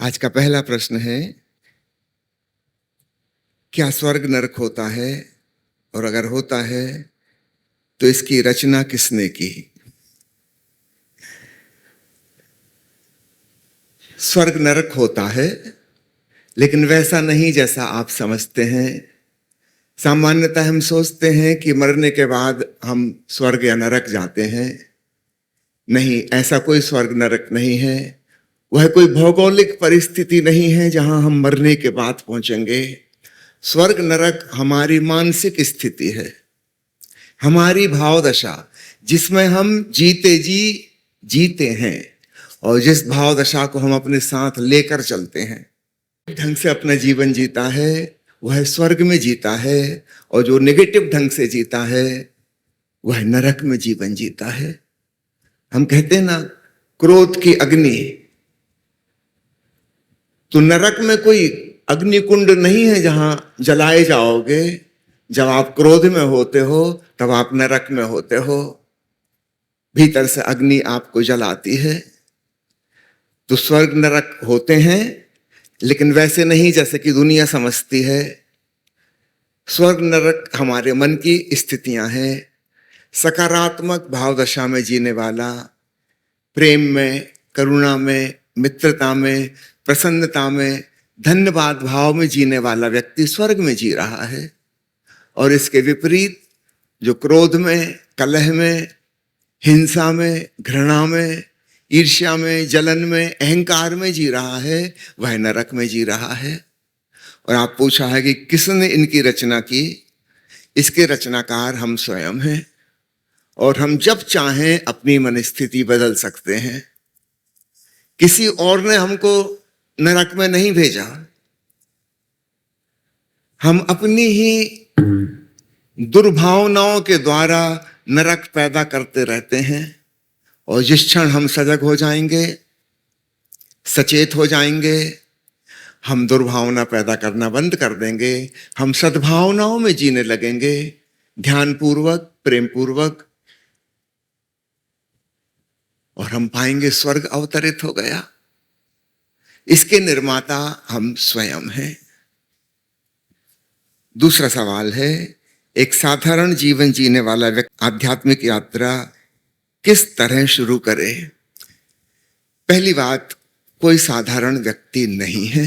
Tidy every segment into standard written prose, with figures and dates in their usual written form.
आज का पहला प्रश्न है, क्या स्वर्ग नरक होता है? और अगर होता है तो इसकी रचना किसने की? स्वर्ग नरक होता है, लेकिन वैसा नहीं जैसा आप समझते हैं। सामान्यतः हम सोचते हैं कि मरने के बाद हम स्वर्ग या नरक जाते हैं। नहीं, ऐसा कोई स्वर्ग नरक नहीं है। वह कोई भौगोलिक परिस्थिति नहीं है जहां हम मरने के बाद पहुंचेंगे। स्वर्ग नरक हमारी मानसिक स्थिति है, हमारी भाव दशा, जिसमें हम जीते हैं और जिस भाव दशा को हम अपने साथ लेकर चलते हैं। ढंग से अपना जीवन जीता है वह स्वर्ग में जीता है, और जो नेगेटिव ढंग से जीता है वह नरक में जीवन जीता है। हम कहते हैं ना, क्रोध की अग्नि, तो नरक में कोई अग्निकुंड नहीं है जहां जलाए जाओगे। जब आप क्रोध में होते हो तब आप नरक में होते हो। भीतर से अग्नि आपको जलाती है। तो स्वर्ग नरक होते हैं, लेकिन वैसे नहीं जैसे कि दुनिया समझती है। स्वर्ग नरक हमारे मन की स्थितियां हैं। सकारात्मक भाव दशा में जीने वाला, प्रेम में, करुणा में, मित्रता में, प्रसन्नता में, धन्यवाद भाव में जीने वाला व्यक्ति स्वर्ग में जी रहा है। और इसके विपरीत जो क्रोध में, कलह में, हिंसा में, घृणा में, ईर्ष्या में, जलन में, अहंकार में जी रहा है, वह नरक में जी रहा है। और आप पूछा है कि किसने इनकी रचना की? इसके रचनाकार हम स्वयं हैं, और हम जब चाहें अपनी मनस्थिति बदल सकते हैं। किसी और ने हमको नरक में नहीं भेजा, हम अपनी ही दुर्भावनाओं के द्वारा नरक पैदा करते रहते हैं। और जिस क्षण हम सजग हो जाएंगे, सचेत हो जाएंगे, हम दुर्भावना पैदा करना बंद कर देंगे। हम सद्भावनाओं में जीने लगेंगे, ध्यानपूर्वक, प्रेम पूर्वक, और हम पाएंगे स्वर्ग अवतरित हो गया। इसके निर्माता हम स्वयं हैं। दूसरा सवाल है, एक साधारण जीवन जीने वाला व्यक्ति आध्यात्मिक यात्रा किस तरह शुरू करे? पहली बात, कोई साधारण व्यक्ति नहीं है।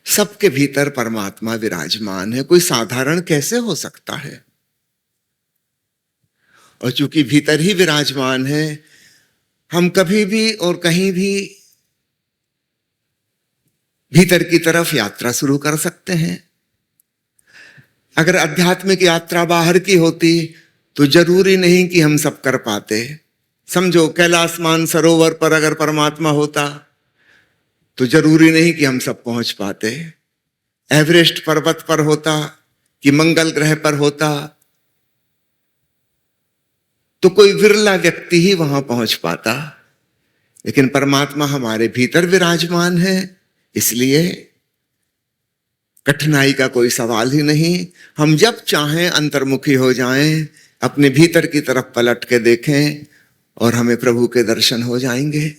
सबके भीतर परमात्मा विराजमान है। कोई साधारण कैसे हो सकता है? और चूंकि भीतर ही विराजमान है, हम कभी भी और कहीं भी भीतर की तरफ यात्रा शुरू कर सकते हैं। अगर आध्यात्मिक यात्रा बाहर की होती तो जरूरी नहीं कि हम सब कर पाते। समझो, कैलाश मानसरोवर पर अगर परमात्मा होता तो जरूरी नहीं कि हम सब पहुंच पाते। एवरेस्ट पर्वत पर होता कि मंगल ग्रह पर होता तो कोई विरला व्यक्ति ही वहां पहुंच पाता। लेकिन परमात्मा हमारे भीतर विराजमान है, इसलिए कठिनाई का कोई सवाल ही नहीं। हम जब चाहें अंतर्मुखी हो जाएं, अपने भीतर की तरफ पलट के देखें, और हमें प्रभु के दर्शन हो जाएंगे।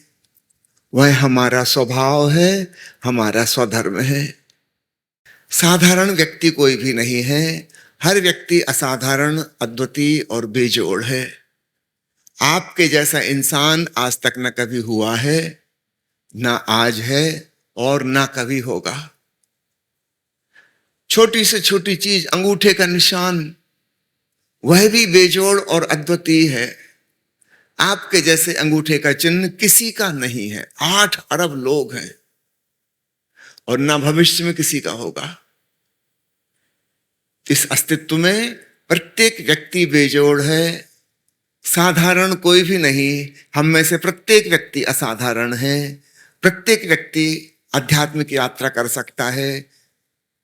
वह हमारा स्वभाव है, हमारा स्वधर्म है। साधारण व्यक्ति कोई भी नहीं है। हर व्यक्ति असाधारण, अद्वितीय और बेजोड़ है। आपके जैसा इंसान आज तक न कभी हुआ है, ना आज है, और ना कभी होगा। छोटी से छोटी चीज, अंगूठे का निशान, वह भी बेजोड़ और अद्वितीय है। आपके जैसे अंगूठे का चिन्ह किसी का नहीं है। 8 अरब लोग हैं, और ना भविष्य में किसी का होगा। इस अस्तित्व में प्रत्येक व्यक्ति बेजोड़ है, साधारण कोई भी नहीं। हम में से प्रत्येक व्यक्ति असाधारण है। प्रत्येक व्यक्ति आध्यात्मिक यात्रा कर सकता है,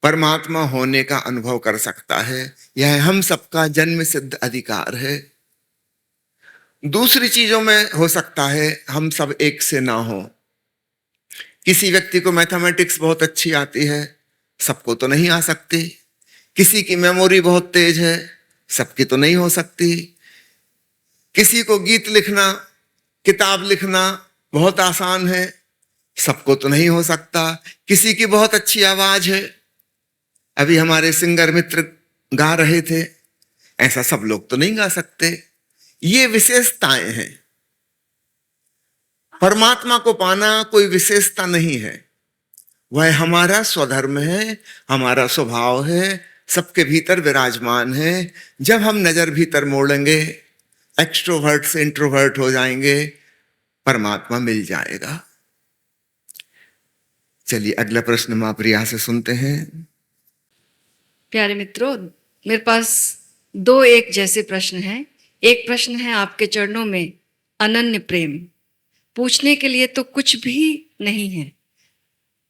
परमात्मा होने का अनुभव कर सकता है। यह हम सबका जन्म सिद्ध अधिकार है। दूसरी चीजों में हो सकता है हम सब एक से ना हो। किसी व्यक्ति को मैथमेटिक्स बहुत अच्छी आती है, सबको तो नहीं आ सकती। किसी की मेमोरी बहुत तेज है, सबकी तो नहीं हो सकती। किसी को गीत लिखना, किताब लिखना बहुत आसान है, सबको तो नहीं हो सकता। किसी की बहुत अच्छी आवाज है, अभी हमारे सिंगर मित्र गा रहे थे, ऐसा सब लोग तो नहीं गा सकते। ये विशेषताएं हैं। परमात्मा को पाना कोई विशेषता नहीं है, वह हमारा स्वधर्म है, हमारा स्वभाव है, सबके भीतर विराजमान है। जब हम नजर भीतर मोड़ेंगे, एक्सट्रोवर्ट से इंट्रोवर्ट हो जाएंगे, परमात्मा मिल जाएगा। चलिए अगला प्रश्न मां प्रिया से सुनते हैं। प्यारे मित्रों, मेरे पास दो एक जैसे प्रश्न हैं। एक प्रश्न है आपके चरणों में अनन्य प्रेम। पूछने के लिए तो कुछ भी नहीं है,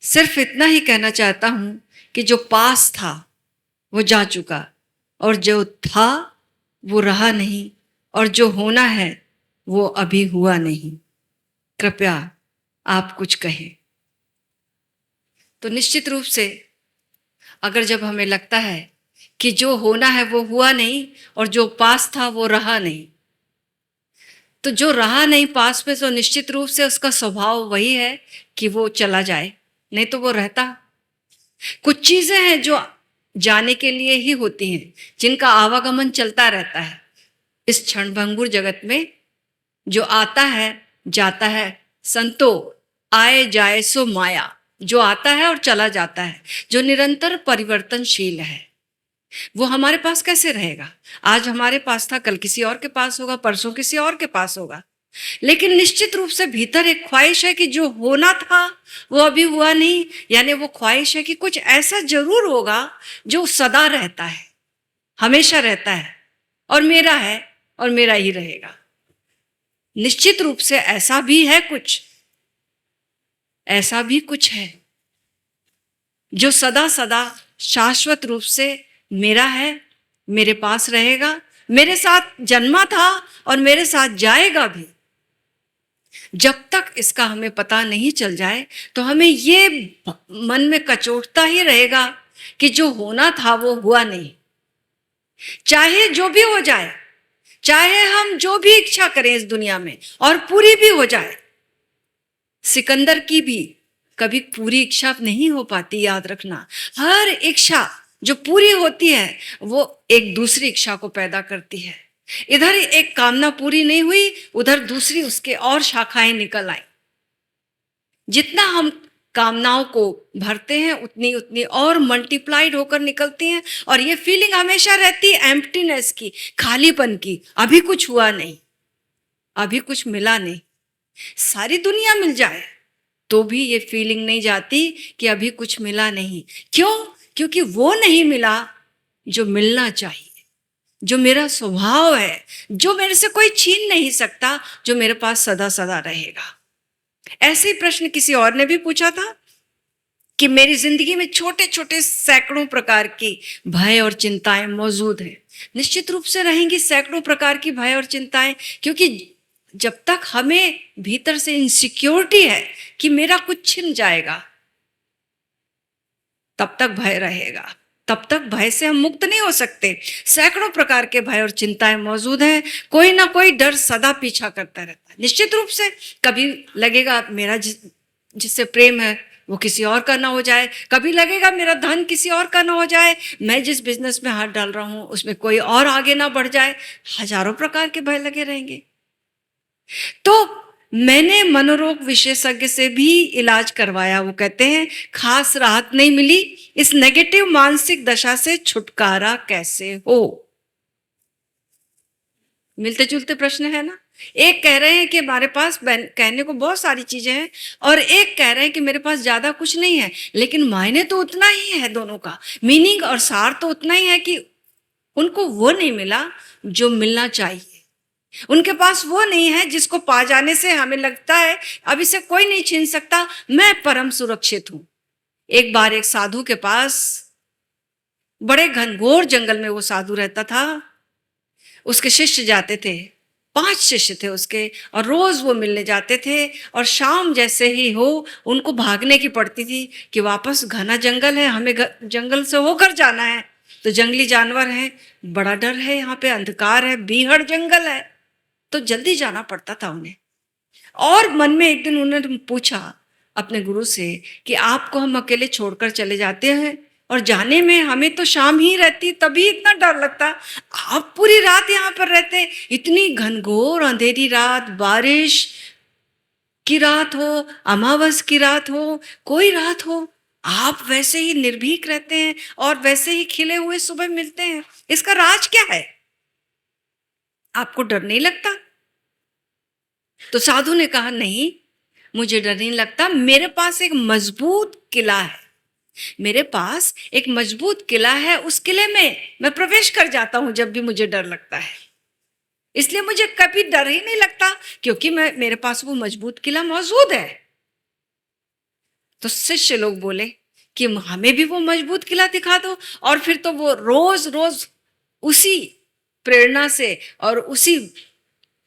सिर्फ इतना ही कहना चाहता हूं कि जो पास था वो जा चुका, और जो था वो रहा नहीं, और जो होना है वो अभी हुआ नहीं। कृपया आप कुछ कहें। तो निश्चित रूप से अगर जब हमें लगता है कि जो होना है वो हुआ नहीं और जो पास था वो रहा नहीं, तो जो रहा नहीं पास में, तो निश्चित रूप से उसका स्वभाव वही है कि वो चला जाए, नहीं तो वो रहता। कुछ चीजें हैं जो जाने के लिए ही होती हैं, जिनका आवागमन चलता रहता है इस क्षणभंगुर जगत में। जो आता है जाता है, संतो आए जाए सो माया। जो आता है और चला जाता है, जो निरंतर परिवर्तनशील है, वो हमारे पास कैसे रहेगा? आज हमारे पास था, कल किसी और के पास होगा, परसों किसी और के पास होगा। लेकिन निश्चित रूप से भीतर एक ख्वाहिश है कि जो होना था वो अभी हुआ नहीं, यानी वो ख्वाहिश है कि कुछ ऐसा जरूर होगा जो सदा रहता है, हमेशा रहता है, और मेरा है और मेरा ही रहेगा। निश्चित रूप से ऐसा भी है, ऐसा भी कुछ है जो सदा सदा शाश्वत रूप से मेरा है, मेरे पास रहेगा, मेरे साथ जन्मा था और मेरे साथ जाएगा भी। जब तक इसका हमें पता नहीं चल जाए तो हमें ये मन में कचोटता ही रहेगा कि जो होना था वो हुआ नहीं। चाहे जो भी हो जाए, चाहे हम जो भी इच्छा करें इस दुनिया में और पूरी भी हो जाए, सिकंदर की भी कभी पूरी इच्छा नहीं हो पाती, याद रखना। हर इच्छा जो पूरी होती है वो एक दूसरी इच्छा को पैदा करती है। इधर एक कामना पूरी नहीं हुई, उधर दूसरी उसके और शाखाएं निकल आई। जितना हम कामनाओं को भरते हैं उतनी उतनी और मल्टीप्लाइड होकर निकलती हैं, और ये फीलिंग हमेशा रहती है एम्प्टीनेस की, खालीपन की। अभी कुछ हुआ नहीं, अभी कुछ मिला नहीं। सारी दुनिया मिल जाए तो भी ये फीलिंग नहीं जाती कि अभी कुछ मिला नहीं। क्यों? क्योंकि वो नहीं मिला जो मिलना चाहिए, जो मेरा स्वभाव है, जो मेरे से कोई छीन नहीं सकता, जो मेरे पास सदा सदा रहेगा। ऐसे ही प्रश्न किसी और ने भी पूछा था कि मेरी जिंदगी में छोटे छोटे सैकड़ों प्रकार की भय और चिंताएं मौजूद हैं। निश्चित रूप से रहेंगी सैकड़ों प्रकार की भय और चिंताएं, क्योंकि जब तक हमें भीतर से इनसिक्योरिटी है कि मेरा कुछ छिन जाएगा, तब तक भय रहेगा, तब तक भय से हम मुक्त नहीं हो सकते। सैकड़ों प्रकार के भय और चिंताएं मौजूद हैं। कोई ना कोई डर सदा पीछा करता रहता है। निश्चित रूप से कभी लगेगा मेरा जिससे प्रेम है वो किसी और का ना हो जाए, कभी लगेगा मेरा धन किसी और का ना हो जाए, मैं जिस बिजनेस में हाथ डाल रहा हूं उसमें कोई और आगे ना बढ़ जाए। हजारों प्रकार के भय लगे रहेंगे। तो मैंने मनोरोग विशेषज्ञ से भी इलाज करवाया। वो कहते हैं खास राहत नहीं मिली, इस नेगेटिव मानसिक दशा से छुटकारा कैसे हो? मिलते जुलते प्रश्न है ना। एक कह रहे हैं कि हमारे पास कहने को बहुत सारी चीजें हैं, और एक कह रहे हैं कि मेरे पास ज्यादा कुछ नहीं है, लेकिन मायने तो उतना ही है दोनों का। मीनिंग और सार तो उतना ही है कि उनको वो नहीं मिला जो मिलना चाहिए, उनके पास वो नहीं है जिसको पा जाने से हमें लगता है अब इसे कोई नहीं छीन सकता, मैं परम सुरक्षित हूं। एक बार एक साधु के पास, बड़े घनघोर जंगल में वो साधु रहता था, उसके शिष्य जाते थे, 5 शिष्य थे उसके, और रोज वो मिलने जाते थे, और शाम जैसे ही हो उनको भागने की पड़ती थी कि वापस घना जंगल है, हमें जंगल से होकर जाना है, तो जंगली जानवर है, बड़ा डर है, यहाँ पे अंधकार है, बीहड़ जंगल है, तो जल्दी जाना पड़ता था उन्हें। और मन में एक दिन उन्होंने पूछा अपने गुरु से कि आपको हम अकेले छोड़कर चले जाते हैं और जाने में हमें तो शाम ही रहती, तभी इतना डर लगता, आप पूरी रात यहाँ पर रहते हैं, इतनी घनघोर अंधेरी रात, बारिश की रात हो, अमावस की रात हो, कोई रात हो, आप वैसे ही निर्भीक रहते हैं और वैसे ही खिले हुए सुबह मिलते हैं, इसका राज क्या है? आपको डर नहीं लगता? तो साधु ने कहा, नहीं, मुझे डर नहीं लगता, मेरे पास एक मजबूत किला है, मेरे पास एक मजबूत किला है, उस किले में मैं प्रवेश कर जाता हूं जब भी मुझे डर लगता है, इसलिए मुझे कभी डर ही नहीं लगता, क्योंकि मेरे पास वो मजबूत किला मौजूद है। तो शिष्य लोग बोले कि हमें भी वो मजबूत किला दिखा दो, और फिर तो वो रोज रोज उसी प्रेरणा से और उसी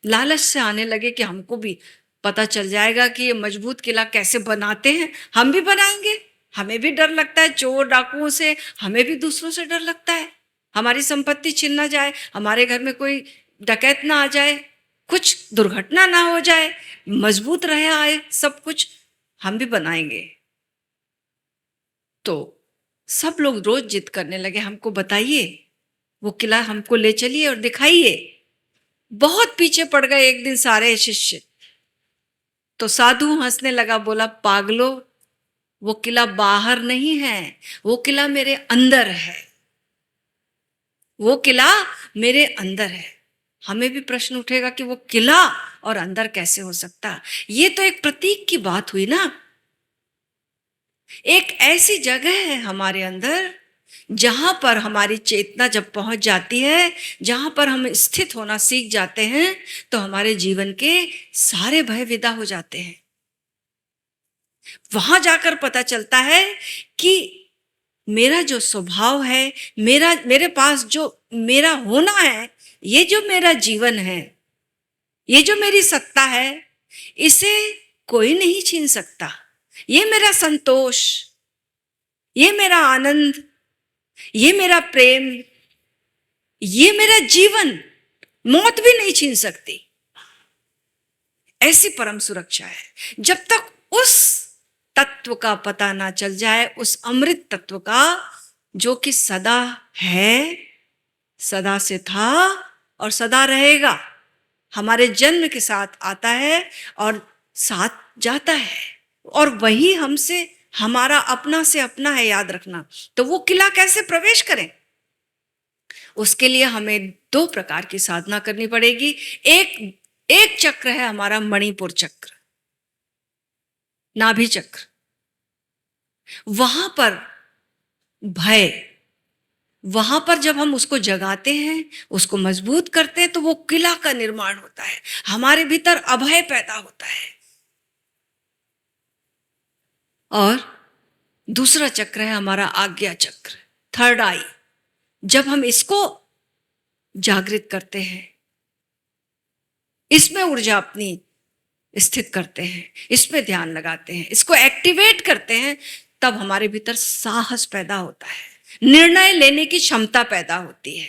लालच से आने लगे कि हमको भी पता चल जाएगा कि ये मजबूत किला कैसे बनाते हैं, हम भी बनाएंगे, हमें भी डर लगता है चोर डाकुओं से, हमें भी दूसरों से डर लगता है, हमारी संपत्ति छिन ना जाए, हमारे घर में कोई डकैत ना आ जाए, कुछ दुर्घटना ना हो जाए, मजबूत रहे आए सब कुछ, हम भी बनाएंगे। तो सब लोग रोज जिद करने लगे, हमको बताइए, वो किला हमको ले चलिए और दिखाइए। बहुत पीछे पड़ गए एक दिन सारे शिष्य। तो साधु हंसने लगा, बोला, पागलो, वो किला बाहर नहीं है, वो किला मेरे अंदर है, वो किला मेरे अंदर है। हमें भी प्रश्न उठेगा कि वो किला और अंदर कैसे हो सकता? ये तो एक प्रतीक की बात हुई ना। एक ऐसी जगह है हमारे अंदर जहां पर हमारी चेतना जब पहुंच जाती है, जहां पर हम स्थित होना सीख जाते हैं, तो हमारे जीवन के सारे भय विदा हो जाते हैं। वहां जाकर पता चलता है कि मेरा जो स्वभाव है, मेरे पास जो मेरा होना है, ये जो मेरा जीवन है, ये जो मेरी सत्ता है, इसे कोई नहीं छीन सकता। ये मेरा संतोष, ये मेरा आनंद, ये मेरा प्रेम, ये मेरा जीवन मौत भी नहीं छीन सकती। ऐसी परम सुरक्षा है। जब तक उस तत्व का पता ना चल जाए, उस अमृत तत्व का जो कि सदा है, सदा से था और सदा रहेगा, हमारे जन्म के साथ आता है और साथ जाता है, और वही हमसे हमारा अपना से अपना है, याद रखना। तो वो किला कैसे प्रवेश करें? उसके लिए हमें 2 प्रकार की साधना करनी पड़ेगी। एक चक्र है हमारा मणिपुर चक्र, नाभि चक्र। वहां पर भय, वहां पर जब हम उसको जगाते हैं, उसको मजबूत करते हैं, तो वो किला का निर्माण होता है, हमारे भीतर अभय पैदा होता है। और दूसरा चक्र है हमारा आज्ञा चक्र, थर्ड आई। जब हम इसको जागृत करते हैं, इसमें ऊर्जा अपनी स्थित करते हैं, इसमें ध्यान लगाते हैं, इसको एक्टिवेट करते हैं, तब हमारे भीतर साहस पैदा होता है, निर्णय लेने की क्षमता पैदा होती है,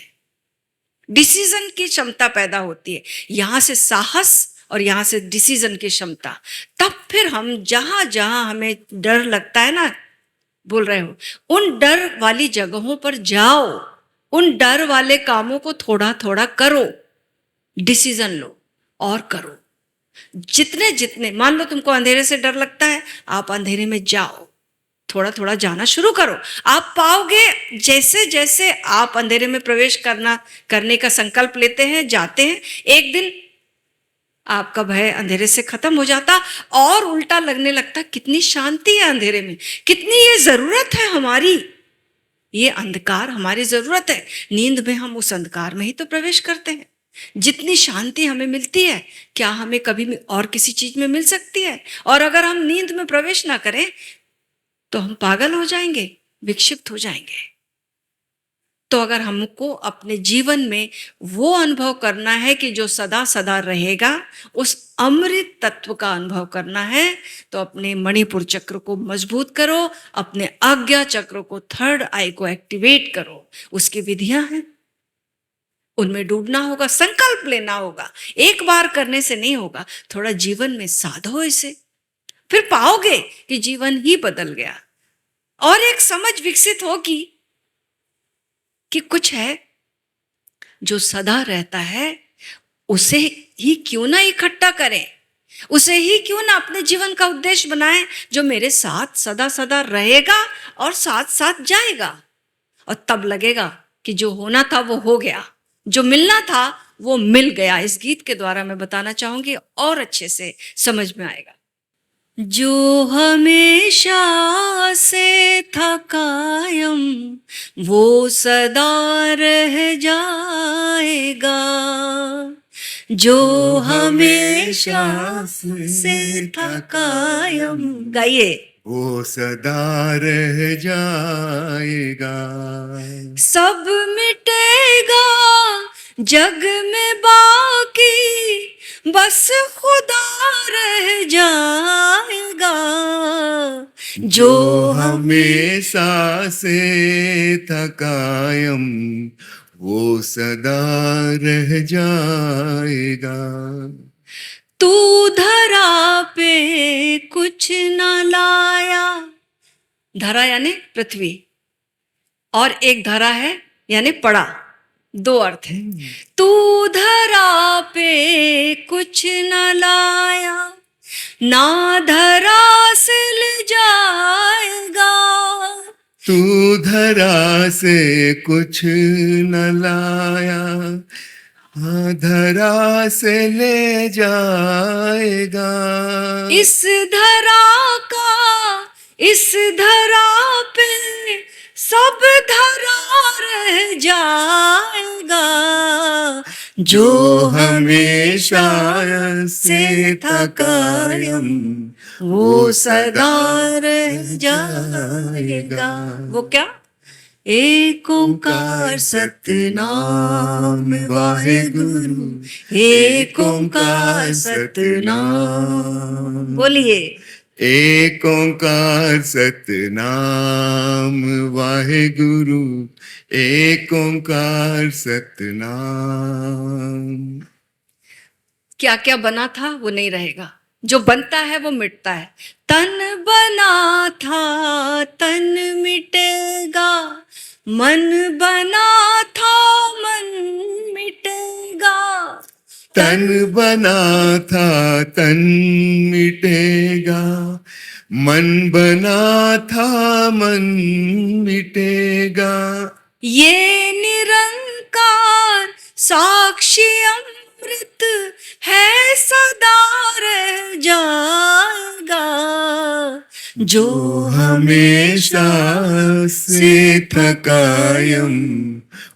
डिसीजन की क्षमता पैदा होती है। यहां से साहस और यहां से डिसीजन की क्षमता। तब फिर हम जहां जहां हमें डर लगता है ना, बोल रहे हो, उन डर वाली जगहों पर जाओ, उन डर वाले कामों को थोड़ा थोड़ा करो, डिसीजन लो और करो। जितने जितने, मान लो तुमको अंधेरे से डर लगता है, आप अंधेरे में जाओ, थोड़ा थोड़ा जाना शुरू करो। आप पाओगे जैसे जैसे आप अंधेरे में प्रवेश करने का संकल्प लेते हैं, जाते हैं, एक दिन आपका भय अंधेरे से खत्म हो जाता और उल्टा लगने लगता, कितनी शांति है अंधेरे में, कितनी ये जरूरत है हमारी, ये अंधकार हमारी जरूरत है। नींद में हम उस अंधकार में ही तो प्रवेश करते हैं। जितनी शांति हमें मिलती है, क्या हमें कभी और किसी चीज में मिल सकती है? और अगर हम नींद में प्रवेश ना करें तो हम पागल हो जाएंगे, विक्षिप्त हो जाएंगे। तो अगर हमको अपने जीवन में वो अनुभव करना है कि जो सदा सदा रहेगा, उस अमृत तत्व का अनुभव करना है, तो अपने मणिपुर चक्र को मजबूत करो, अपने आज्ञा चक्र को, थर्ड आई को एक्टिवेट करो। उसकी विधियां हैं, उनमें डूबना होगा, संकल्प लेना होगा। एक बार करने से नहीं होगा, थोड़ा जीवन में साधो इसे, फिर पाओगे कि जीवन ही बदल गया। और एक समझ विकसित होगी कि कुछ है जो सदा रहता है, उसे ही क्यों ना इकट्ठा करें, उसे ही क्यों ना अपने जीवन का उद्देश्य बनाएं, जो मेरे साथ सदा सदा रहेगा और साथ साथ जाएगा। और तब लगेगा कि जो होना था वो हो गया, जो मिलना था वो मिल गया। इस गीत के द्वारा मैं बताना चाहूंगी और अच्छे से समझ में आएगा। जो हमेशा से था कायम वो सदा रह जाएगा, जो हमेशा से था कायम। गाइए। वो सदा रह जाएगा। सब मिटेगा जग में बाकी, बस खुदा रह जाएगा, जो हमेशा से था कायम वो सदा रह जाएगा। तू धरा पे कुछ न लाया, धरा यानी पृथ्वी, और एक धरा है यानी पड़ा, दो अर्थ है। तू धरा पे कुछ न लाया, ना धरा से ले जाएगा। तू धरा से कुछ न लाया, हाँ धरा से ले जाएगा। इस धरा का, इस धरा पे सब धरा रह जाएगा, जो हमेशा से था कायम वो सदा रह जाएगा। वो क्या? एक ओंकार सतनाम वाहेगुरु, एक ओंकार सतनाम। बोलिए। एक ओंकार सतनाम वाहेगुरु, एक ओंकार सतनाम। क्या क्या बना था वो नहीं रहेगा, जो बनता है वो मिटता है। तन बना था तन मिटेगा, मन बना था मन मिटेगा। तन बना था तन मिटेगा, मन बना था मन मिटेगा। ये निरंकार साक्षी अमृत है सदा रह जाएगा, जो हमेशा से था कायम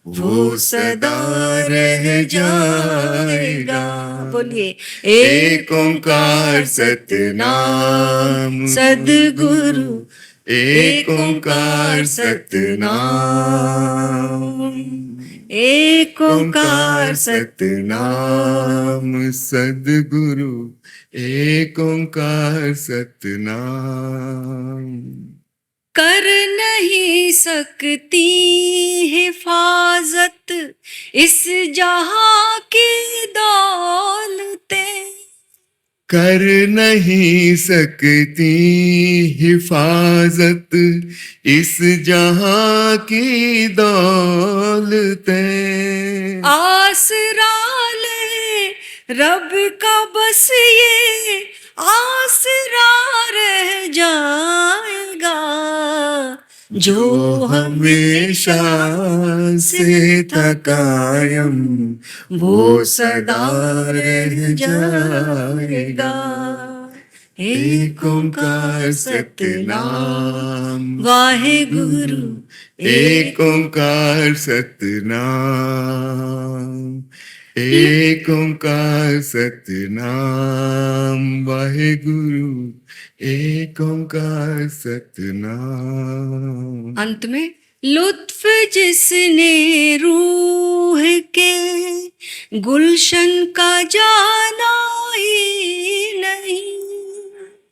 वो सदा रह जाएगा। बोलिए। एक ओंकार सतनाम सद्गुरु, एक ओंकार सतनाम, एक ओंकार सतनाम सद्गुरु, एक ओंकार सतनाम। कर नहीं सकती हिफाजत इस जहां की दौलतें, कर नहीं सकती हिफाजत इस जहां की दौलतें। आसरा ले रब का बस ये आसरा रह जाएगा, जो हमेशा से था कायम वो सदा रह जाएगा। एक ओंकार सतनाम वाहेगुरु, एक ओंकार सतनाम, एक ओंकार सतनाम वाहेगुरु, एक ओंकार सतनाम। अंत में लुत्फ जिसने रूह के गुलशन का जाना ही नहीं,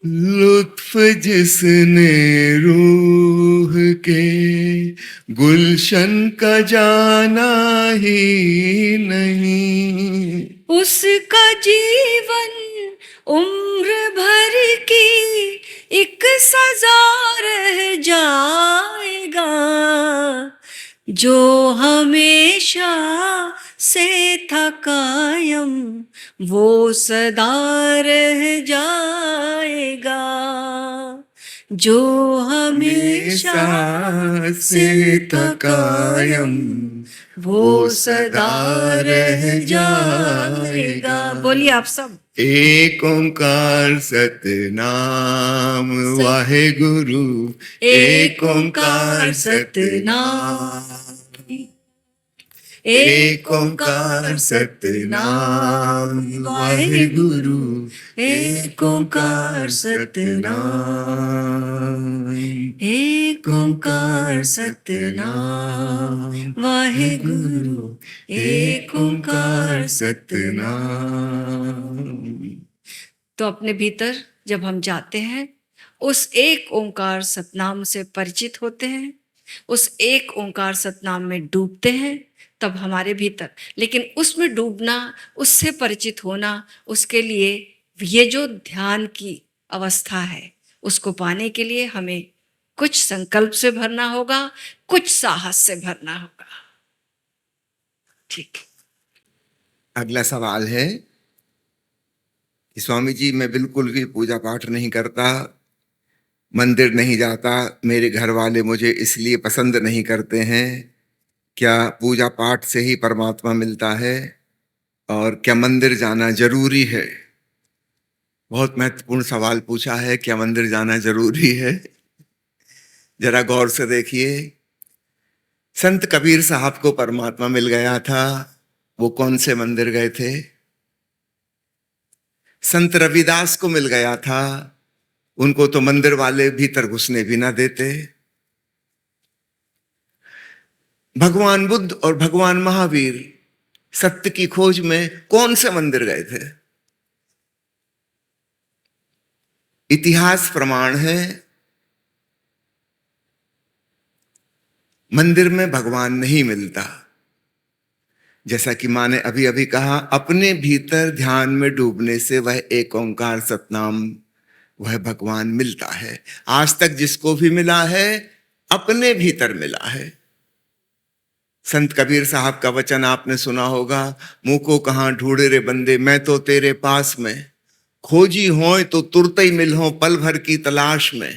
लुत्फ जिसने रूह के गुलशन का जाना ही नहीं, उसका जीवन उम्र भर की एक सजा रह जाएगा, जो हमेशा से था कायम वो सदा रह जाएगा, जो हमेशा से था कायम वो सदा रह जाएगा। बोलिए आप सब। एक ओंकार सतनाम वाहे गुरु, एक ओंकार सतनाम, एक ओंकार सतनाम वाहे गुरु, एक ओंकार सतनाम, एक ओंकार सतनाम वाहे गुरु, एक ओंकार सतनाम। तो अपने भीतर जब हम जाते हैं, उस एक ओंकार सतनाम से परिचित होते हैं, उस एक ओंकार सतनाम में डूबते हैं, तब हमारे भीतर, लेकिन उसमें डूबना, उससे परिचित होना, उसके लिए ये जो ध्यान की अवस्था है, उसको पाने के लिए हमें कुछ संकल्प से भरना होगा, कुछ साहस से भरना होगा। ठीक। अगला सवाल है कि स्वामी जी, मैं बिल्कुल भी पूजा पाठ नहीं करता, मंदिर नहीं जाता, मेरे घर वाले मुझे इसलिए पसंद नहीं करते हैं, क्या पूजा पाठ से ही परमात्मा मिलता है और क्या मंदिर जाना जरूरी है? बहुत महत्वपूर्ण सवाल पूछा है, क्या मंदिर जाना जरूरी है? जरा गौर से देखिए, संत कबीर साहब को परमात्मा मिल गया था, वो कौन से मंदिर गए थे? संत रविदास को मिल गया था, उनको तो मंदिर वाले भीतर घुसने भी ना देते। भगवान बुद्ध और भगवान महावीर सत्य की खोज में कौन से मंदिर गए थे? इतिहास प्रमाण है, मंदिर में भगवान नहीं मिलता। जैसा कि माँ ने अभी अभी कहा, अपने भीतर ध्यान में डूबने से वह एक ओंकार सतनाम, वह भगवान मिलता है। आज तक जिसको भी मिला है, अपने भीतर मिला है। संत कबीर साहब का वचन आपने सुना होगा, मुंह को कहां ढूंढे रे बंदे, मैं तो तेरे पास में, खोजी होए तो तुरते ही मिल हो पल भर की तलाश में,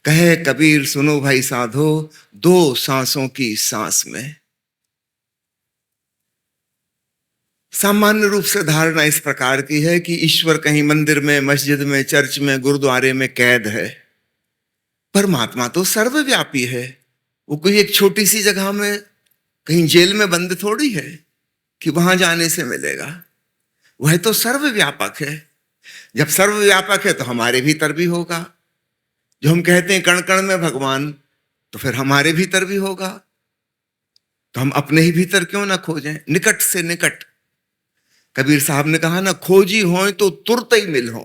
कहे कबीर सुनो भाई साधो, दो सांसों की सांस में। सामान्य रूप से धारणा इस प्रकार की है कि ईश्वर कहीं मंदिर में, मस्जिद में, चर्च में, गुरुद्वारे में कैद है। परमात्मा तो सर्वव्यापी है, वो कोई एक छोटी सी जगह में कहीं जेल में बंद थोड़ी है कि वहां जाने से मिलेगा। वह तो सर्वव्यापक है। जब सर्वव्यापक है तो हमारे भीतर भी होगा। जो हम कहते हैं कण कण में भगवान, तो फिर हमारे भीतर भी होगा। तो हम अपने ही भीतर क्यों ना खोजें, निकट से निकट। कबीर साहब ने कहा ना, खोजी होए तो तुरत ही मिल हो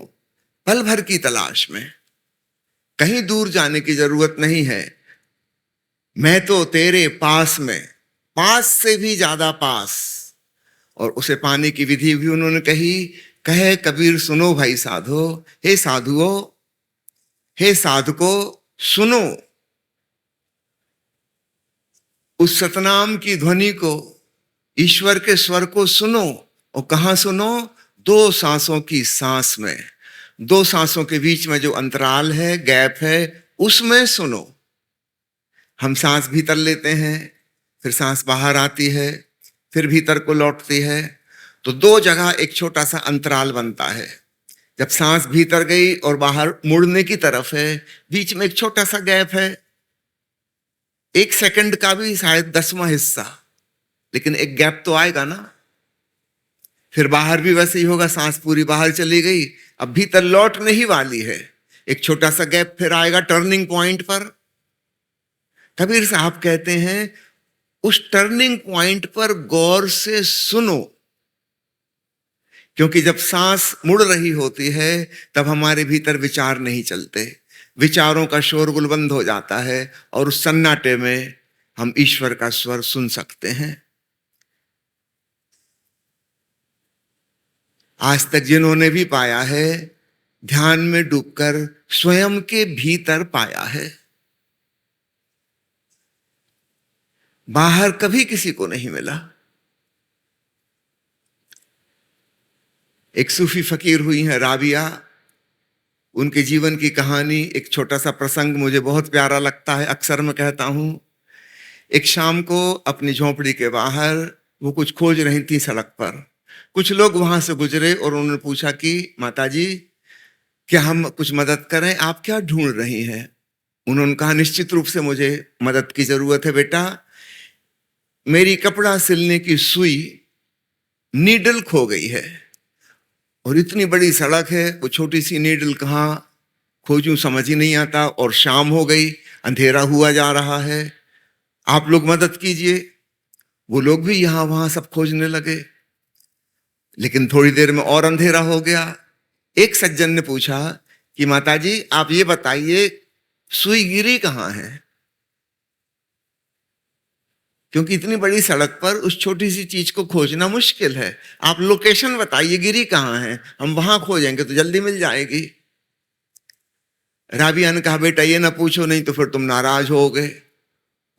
पल भर की तलाश में। कहीं दूर जाने की जरूरत नहीं है, मैं तो तेरे पास में, पास से भी ज्यादा पास। और उसे पाने की विधि भी उन्होंने कही, कहे कबीर सुनो भाई साधो, हे साधुओ, हे साधको सुनो उस सतनाम की ध्वनि को, ईश्वर के स्वर को सुनो। और कहां सुनो? दो सांसों की सांस में। दो सांसों के बीच में जो अंतराल है, गैप है, उसमें सुनो। हम सांस भीतर लेते हैं, फिर सांस बाहर आती है, फिर भीतर को लौटती है, तो दो जगह एक छोटा सा अंतराल बनता है। जब सांस भीतर गई और बाहर मुड़ने की तरफ है, बीच में एक छोटा सा गैप है, 1 सेकंड का भी शायद 10वां हिस्सा, लेकिन एक गैप तो आएगा ना। फिर बाहर भी वैसे ही होगा, सांस पूरी बाहर चली गई, अब भीतर लौटने ही वाली है, एक छोटा सा गैप फिर आएगा टर्निंग पॉइंट पर। कबीर साहब कहते हैं उस टर्निंग पॉइंट पर गौर से सुनो, क्योंकि जब सांस मुड़ रही होती है तब हमारे भीतर विचार नहीं चलते, विचारों का शोरगुल बंद हो जाता है और उस सन्नाटे में हम ईश्वर का स्वर सुन सकते हैं। आज तक जिन्होंने भी पाया है, ध्यान में डूबकर स्वयं के भीतर पाया है, बाहर कभी किसी को नहीं मिला। एक सूफी फकीर हुई हैं राबिया, उनके जीवन की कहानी, एक छोटा सा प्रसंग मुझे बहुत प्यारा लगता है, अक्सर मैं कहता हूं। एक शाम को अपनी झोंपड़ी के बाहर वो कुछ खोज रही थी सड़क पर। कुछ लोग वहां से गुजरे और उन्होंने पूछा कि माताजी, क्या हम कुछ मदद करें, आप क्या ढूंढ रही हैं? उन्होंने कहा, निश्चित रूप से मुझे मदद की जरूरत है बेटा, मेरी कपड़ा सिलने की सुई, नीडल खो गई है और इतनी बड़ी सड़क है, वो छोटी सी नीडल कहाँ खोजूं समझ ही नहीं आता, और शाम हो गई, अंधेरा हुआ जा रहा है, आप लोग मदद कीजिए। वो लोग भी यहां वहां सब खोजने लगे, लेकिन थोड़ी देर में और अंधेरा हो गया। एक सज्जन ने पूछा कि माताजी आप ये बताइए, सुई गिरी कहाँ है? क्योंकि इतनी बड़ी सड़क पर उस छोटी सी चीज को खोजना मुश्किल है, आप लोकेशन बताइए, गिरी कहाँ है, हम वहां खोजेंगे तो जल्दी मिल जाएगी। राबिया ने कहा, बेटा ये ना पूछो, नहीं तो फिर तुम नाराज होगे।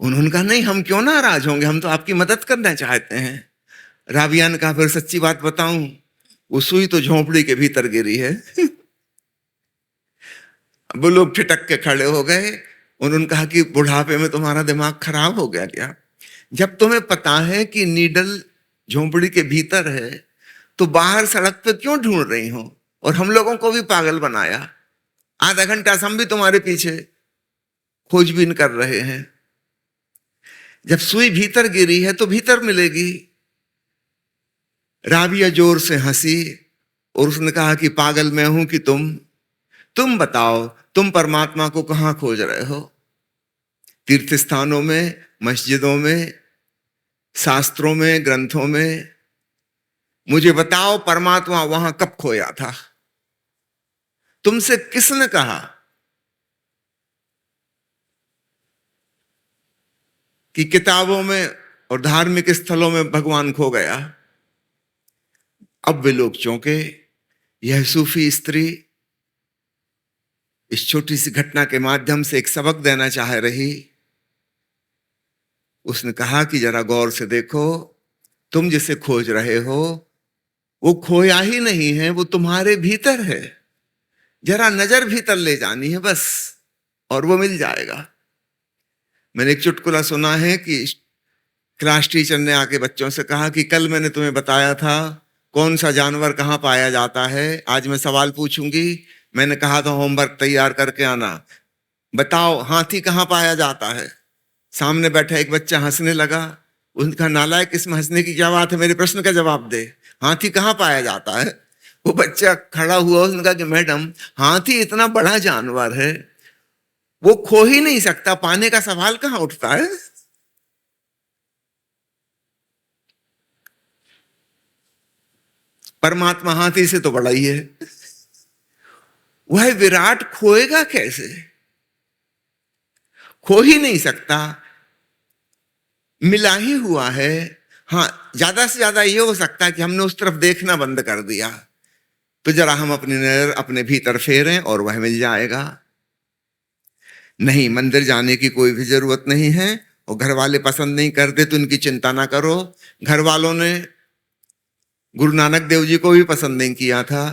उन्होंने कहा, नहीं हम क्यों नाराज होंगे, हम तो आपकी मदद करना चाहते हैं। राबिया ने कहा, फिर सच्ची बात बताऊं, वो सुई तो झोंपड़ी के भीतर गिरी है। वो लोग ठिठक के खड़े हो गए। उन्होंने कहा कि बुढ़ापे में तुम्हारा दिमाग खराब हो गया क्या? जब तुम्हें पता है कि नीडल झोंपड़ी के भीतर है तो बाहर सड़क पे क्यों ढूंढ रही हो? और हम लोगों को भी पागल बनाया, आधा घंटा से हम भी तुम्हारे पीछे खोजबीन कर रहे हैं। जब सुई भीतर गिरी है तो भीतर मिलेगी। राबिया जोर से हंसी और उसने कहा कि पागल मैं हूं कि तुम बताओ, तुम परमात्मा को कहां खोज रहे हो? तीर्थ स्थानों में, मस्जिदों में, शास्त्रों में, ग्रंथों में? मुझे बताओ परमात्मा वहां कब खोया था? तुमसे किसने कहा कि किताबों में और धार्मिक स्थलों में भगवान खो गया? अब वे लोग चौंके। यह सूफी स्त्री इस छोटी सी घटना के माध्यम से एक सबक देना चाह रही। उसने कहा कि जरा गौर से देखो, तुम जिसे खोज रहे हो वो खोया ही नहीं है, वो तुम्हारे भीतर है। जरा नजर भीतर ले जानी है बस, और वो मिल जाएगा। मैंने एक चुटकुला सुना है कि क्लास टीचर ने आके बच्चों से कहा कि कल मैंने तुम्हें बताया था कौन सा जानवर कहाँ पाया जाता है, आज मैं सवाल पूछूंगी। मैंने कहा था होमवर्क तैयार करके आना, बताओ हाथी कहाँ पाया जाता है? सामने बैठा एक बच्चा हंसने लगा। उनका, नालायक, इसमें हंसने की क्या बात है, मेरे प्रश्न का जवाब दे, हाथी कहाँ पाया जाता है? वो बच्चा खड़ा हुआ, उसने कहा कि मैडम हाथी इतना बड़ा जानवर है, वो खो ही नहीं सकता, पाने का सवाल कहाँ उठता है? परमात्मा हाथी से तो बड़ा ही है, वह विराट खोएगा कैसे? खो ही नहीं सकता, मिला ही हुआ है। हाँ, ज्यादा से ज्यादा ये हो सकता है कि हमने उस तरफ देखना बंद कर दिया, तो जरा हम अपनी नजर अपने भीतर फेरें और वह मिल जाएगा। नहीं, मंदिर जाने की कोई भी जरूरत नहीं है, और घर वाले पसंद नहीं करते तो उनकी चिंता ना करो। घर वालों ने गुरु नानक देव जी को भी पसंद नहीं किया था।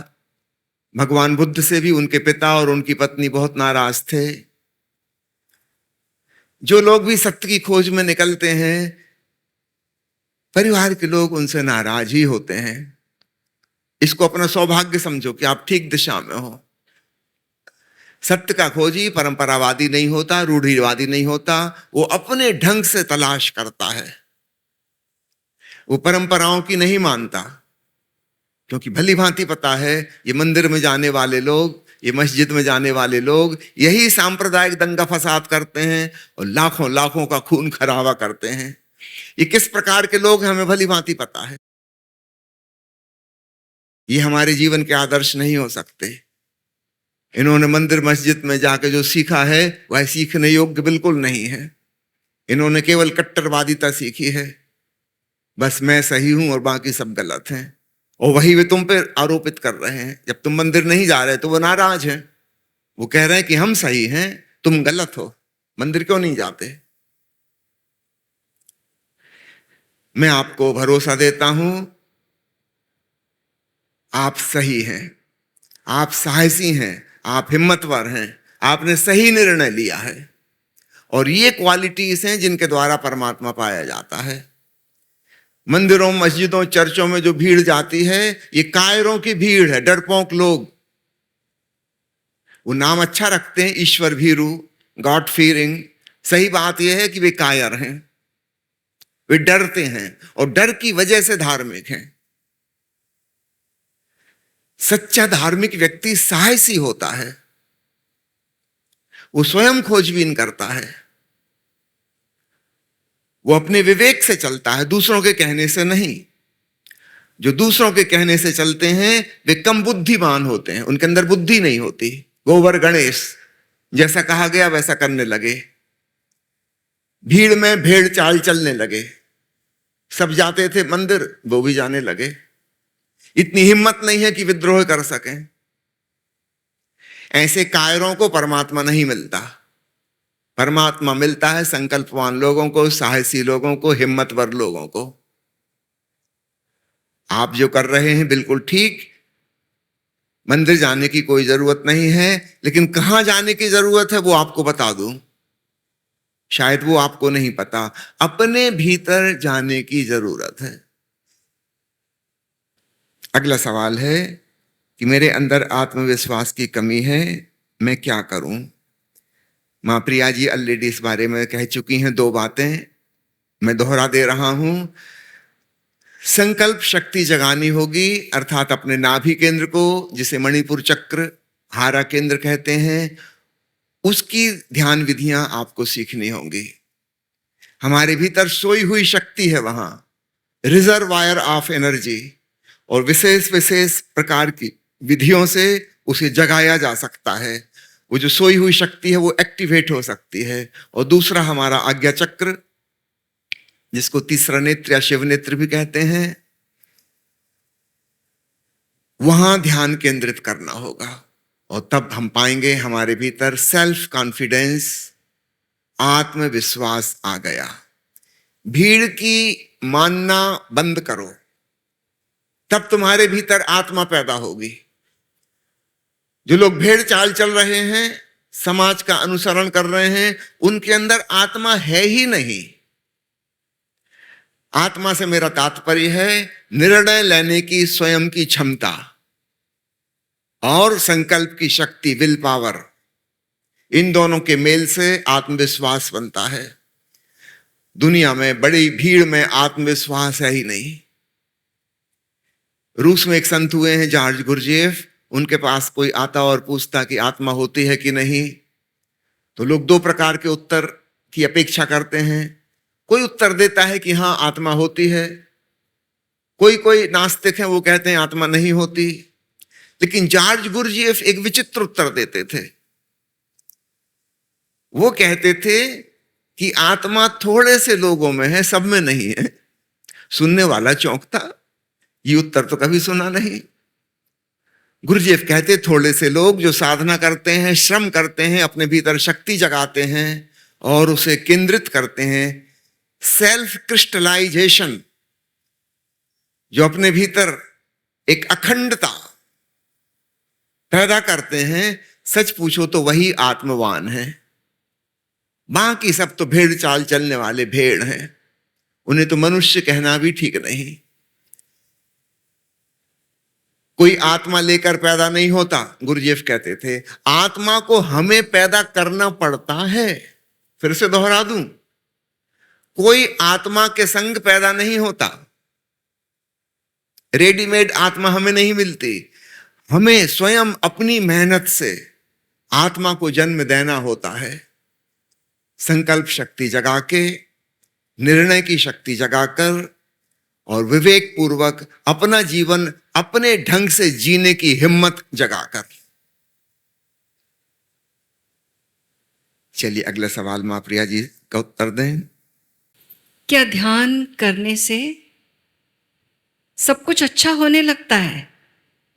भगवान बुद्ध से भी उनके पिता और उनकी पत्नी बहुत नाराज थे। जो लोग भी सत्य की खोज में निकलते हैं, परिवार के लोग उनसे नाराज ही होते हैं। इसको अपना सौभाग्य समझो कि आप ठीक दिशा में हो। सत्य का खोजी परंपरावादी नहीं होता, रूढ़िवादी नहीं होता, वो अपने ढंग से तलाश करता है, वो परंपराओं की नहीं मानता। क्योंकि भली भांति पता है, ये मंदिर में जाने वाले लोग, ये मस्जिद में जाने वाले लोग यही सांप्रदायिक दंगा फसाद करते हैं और लाखों लाखों का खून खराबा करते हैं। ये किस प्रकार के लोग हैं हमें भली भांति पता है। ये हमारे जीवन के आदर्श नहीं हो सकते। इन्होंने मंदिर मस्जिद में जाके जो सीखा है वह सीखने योग्य बिल्कुल नहीं है। इन्होंने केवल कट्टरवादिता सीखी है, बस मैं सही हूं और बाकी सब गलत हैं, और वही वे तुम पे आरोपित कर रहे हैं। जब तुम मंदिर नहीं जा रहे तो वो नाराज हैं, वो कह रहे हैं कि हम सही हैं, तुम गलत हो, मंदिर क्यों नहीं जाते। मैं आपको भरोसा देता हूं, आप सही हैं, आप साहसी हैं, आप हिम्मतवर हैं, आपने सही निर्णय लिया है, और ये क्वालिटीज हैं जिनके द्वारा परमात्मा पाया जाता है। मंदिरों, मस्जिदों, चर्चों में जो भीड़ जाती है ये कायरों की भीड़ है, डरपोक लोग। वो नाम अच्छा रखते हैं, ईश्वर भीरू, गॉड फीयरिंग। सही बात यह है कि वे कायर हैं, वे डरते हैं और डर की वजह से धार्मिक हैं। सच्चा धार्मिक व्यक्ति साहसी होता है, वो स्वयं खोजबीन करता है, वो अपने विवेक से चलता है, दूसरों के कहने से नहीं। जो दूसरों के कहने से चलते हैं वे कम बुद्धिमान होते हैं, उनके अंदर बुद्धि नहीं होती। गोबर गणेश, जैसा कहा गया वैसा करने लगे, भीड़ में भेड़ चाल चलने लगे। सब जाते थे मंदिर, वो भी जाने लगे। इतनी हिम्मत नहीं है कि विद्रोह कर सकें। ऐसे कायरों को परमात्मा नहीं मिलता। परमात्मा मिलता है संकल्पवान लोगों को, साहसी लोगों को, हिम्मतवर लोगों को। आप जो कर रहे हैं बिल्कुल ठीक, मंदिर जाने की कोई जरूरत नहीं है, लेकिन कहां जाने की जरूरत है वो आपको बता दूं, शायद वो आपको नहीं पता। अपने भीतर जाने की जरूरत है। अगला सवाल है कि मेरे अंदर आत्मविश्वास की कमी है, मैं क्या करूं। मां प्रिया जी ऑलरेडी इस बारे में कह चुकी हैं 2 बातें, मैं दोहरा दे रहा हूं। संकल्प शक्ति जगानी होगी, अर्थात अपने नाभि केंद्र को, जिसे मणिपुर चक्र, हारा केंद्र कहते हैं, उसकी ध्यान विधियां आपको सीखनी होंगी। हमारे भीतर सोई हुई शक्ति है वहां, रिजर्वायर ऑफ एनर्जी, और विशेष विशेष प्रकार की विधियों से उसे जगाया जा सकता है। वो जो सोई हुई शक्ति है वो एक्टिवेट हो सकती है। और दूसरा हमारा आज्ञा चक्र, जिसको तीसरा नेत्र या शिव नेत्र भी कहते हैं, वहां ध्यान केंद्रित करना होगा, और तब हम पाएंगे हमारे भीतर सेल्फ कॉन्फिडेंस, आत्मविश्वास आ गया। भीड़ की मानना बंद करो, तब तुम्हारे भीतर आत्मा पैदा होगी। जो लोग भेड़ चाल चल रहे हैं, समाज का अनुसरण कर रहे हैं, उनके अंदर आत्मा है ही नहीं। आत्मा से मेरा तात्पर्य है निर्णय लेने की स्वयं की क्षमता और संकल्प की शक्ति, विल पावर। इन दोनों के मेल से आत्मविश्वास बनता है। दुनिया में बड़ी भीड़ में आत्मविश्वास है ही नहीं। रूस में एक संत हुए हैं जॉर्ज गुरजेफ, उनके पास कोई आता और पूछता कि आत्मा होती है कि नहीं, तो लोग 2 प्रकार के उत्तर की अपेक्षा करते हैं। कोई उत्तर देता है कि हाँ आत्मा होती है, कोई नास्तिक है वो कहते हैं आत्मा नहीं होती। लेकिन जॉर्ज गुरजेफ एक विचित्र उत्तर देते थे। वो कहते थे कि आत्मा थोड़े से लोगों में है, सब में नहीं है। सुनने वाला चौंकता, ये उत्तर तो कभी सुना नहीं। गुरुजेफ कहते थोड़े से लोग जो साधना करते हैं, श्रम करते हैं, अपने भीतर शक्ति जगाते हैं और उसे केंद्रित करते हैं, सेल्फ क्रिस्टलाइजेशन, जो अपने भीतर एक अखंडता पैदा करते हैं, सच पूछो तो वही आत्मवान है। बाकी सब तो भेड़ चाल चलने वाले भेड़ हैं, उन्हें तो मनुष्य कहना भी ठीक नहीं। कोई आत्मा लेकर पैदा नहीं होता, गुरुजेफ कहते थे। आत्मा को हमें पैदा करना पड़ता है। फिर से दोहरा दूं, कोई आत्मा के संग पैदा नहीं होता। रेडीमेड आत्मा हमें नहीं मिलती। हमें स्वयं अपनी मेहनत से आत्मा को जन्म देना होता है। संकल्प शक्ति जगा के, निर्णय की शक्ति जगाकर और विवेक पूर्वक अपना जीवन अपने ढंग से जीने की हिम्मत जगाकर। चलिए अगले सवाल मां प्रिया जी का उत्तर दें। क्या ध्यान करने से सब कुछ अच्छा होने लगता है?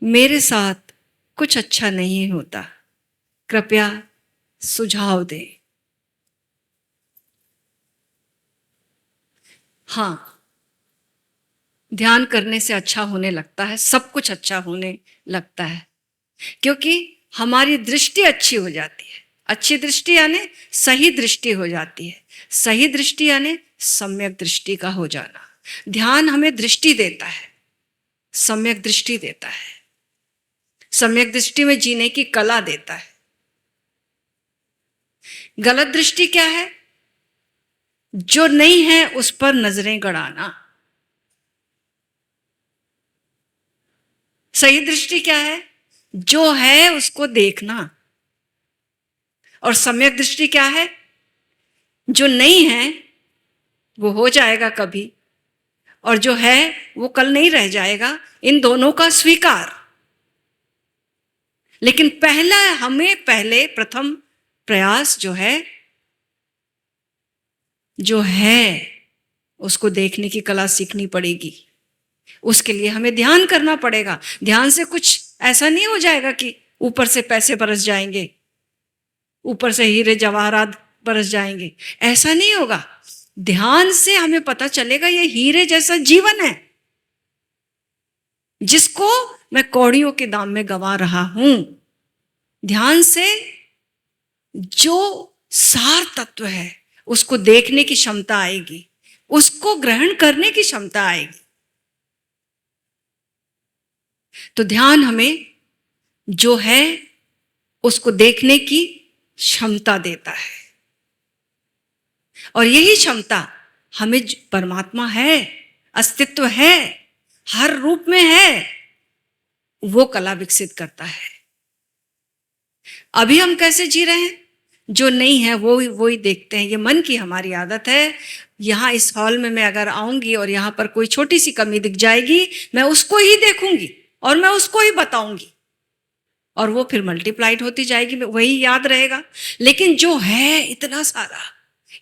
मेरे साथ कुछ अच्छा नहीं होता, कृपया सुझाव दें। हाँ, ध्यान करने से अच्छा होने लगता है, सब कुछ अच्छा होने लगता है, क्योंकि हमारी दृष्टि अच्छी हो जाती है। अच्छी दृष्टि यानी सही दृष्टि हो जाती है। सही दृष्टि यानी सम्यक दृष्टि का हो जाना। ध्यान हमें दृष्टि देता है, सम्यक दृष्टि देता है, सम्यक दृष्टि में जीने की कला देता है। गलत दृष्टि क्या है? जो नहीं है उस पर नजरें गड़ाना। सही दृष्टि क्या है? जो है उसको देखना। और सम्यक दृष्टि क्या है? जो नहीं है वो हो जाएगा कभी, और जो है वो कल नहीं रह जाएगा। इन दोनों का स्वीकार। लेकिन हमें प्रथम प्रयास जो है उसको देखने की कला सीखनी पड़ेगी। उसके लिए हमें ध्यान करना पड़ेगा। ध्यान से कुछ ऐसा नहीं हो जाएगा कि ऊपर से पैसे बरस जाएंगे, ऊपर से हीरे जवाहरात बरस जाएंगे। ऐसा नहीं होगा। ध्यान से हमें पता चलेगा ये हीरे जैसा जीवन है जिसको मैं कौड़ियों के दाम में गंवा रहा हूं। ध्यान से जो सार तत्व है उसको देखने की क्षमता आएगी, उसको ग्रहण करने की क्षमता आएगी। तो ध्यान हमें जो है उसको देखने की क्षमता देता है, और यही क्षमता हमें परमात्मा है, अस्तित्व है, हर रूप में है, वो कला विकसित करता है। अभी हम कैसे जी रहे हैं? जो नहीं है वो ही देखते हैं। ये मन की हमारी आदत है। यहाँ इस हॉल में मैं अगर आऊंगी और यहाँ पर कोई छोटी सी कमी दिख जाएगी, मैं उसको ही देखूंगी और मैं उसको ही बताऊंगी, और वो फिर मल्टीप्लाइड होती जाएगी, वही याद रहेगा। लेकिन जो है इतना सारा,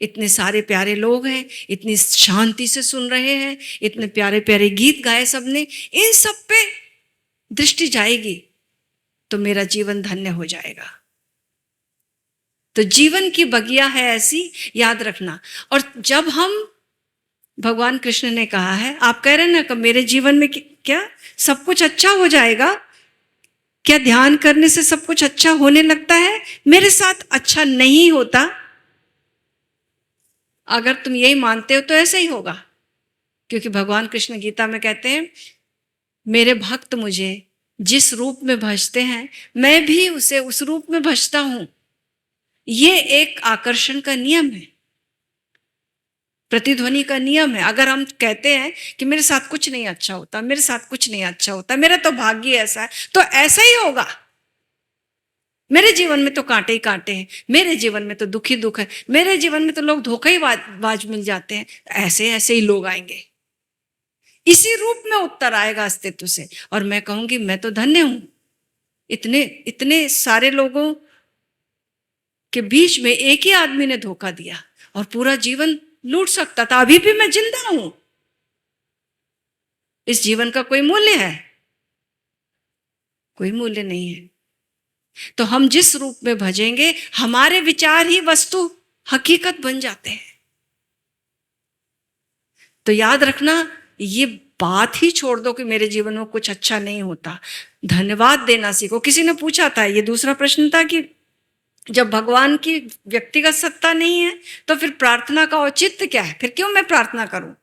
इतने सारे प्यारे लोग हैं, इतनी शांति से सुन रहे हैं, इतने प्यारे प्यारे गीत गाए सबने, इन सब पे दृष्टि जाएगी तो मेरा जीवन धन्य हो जाएगा। तो जीवन की बगिया है ऐसी, याद रखना। और जब हम, भगवान कृष्ण ने कहा है, आप कह रहे हैं ना कि मेरे जीवन में क्या सब कुछ अच्छा हो जाएगा? क्या ध्यान करने से सब कुछ अच्छा होने लगता है? मेरे साथ अच्छा नहीं होता। अगर तुम यही मानते हो तो ऐसा ही होगा, क्योंकि भगवान कृष्ण गीता में कहते हैं, मेरे भक्त मुझे जिस रूप में भजते हैं मैं भी उसे उस रूप में भजता हूं। ये एक आकर्षण का नियम है, प्रतिध्वनि का नियम है। अगर हम कहते हैं कि मेरे साथ कुछ नहीं अच्छा होता, मेरे साथ कुछ नहीं अच्छा होता, मेरा तो भाग्य ऐसा है, तो ऐसा ही होगा। मेरे जीवन में तो कांटे ही कांटे हैं, मेरे जीवन में तो दुख ही दुख है, मेरे जीवन में तो लोग धोखा ही बाज मिल जाते हैं, ऐसे ऐसे ही लोग आएंगे। इसी रूप में उत्तर आएगा अस्तित्व से, और मैं कहूंगी मैं तो धन्य हूं। इतने इतने सारे लोगों के बीच में एक ही आदमी ने धोखा दिया और पूरा जीवन लूट सकता था। अभी भी मैं जिंदा हूं। इस जीवन का कोई मूल्य है? कोई मूल्य नहीं है। तो हम जिस रूप में भजेंगे, हमारे विचार ही वस्तु हकीकत बन जाते हैं। तो याद रखना, ये बात ही छोड़ दो कि मेरे जीवन में कुछ अच्छा नहीं होता। धन्यवाद देना सीखो। किसी ने पूछा था, ये दूसरा प्रश्न था, कि जब भगवान की व्यक्तिगत सत्ता नहीं है तो फिर प्रार्थना का औचित्य क्या है? फिर क्यों मैं प्रार्थना करूं?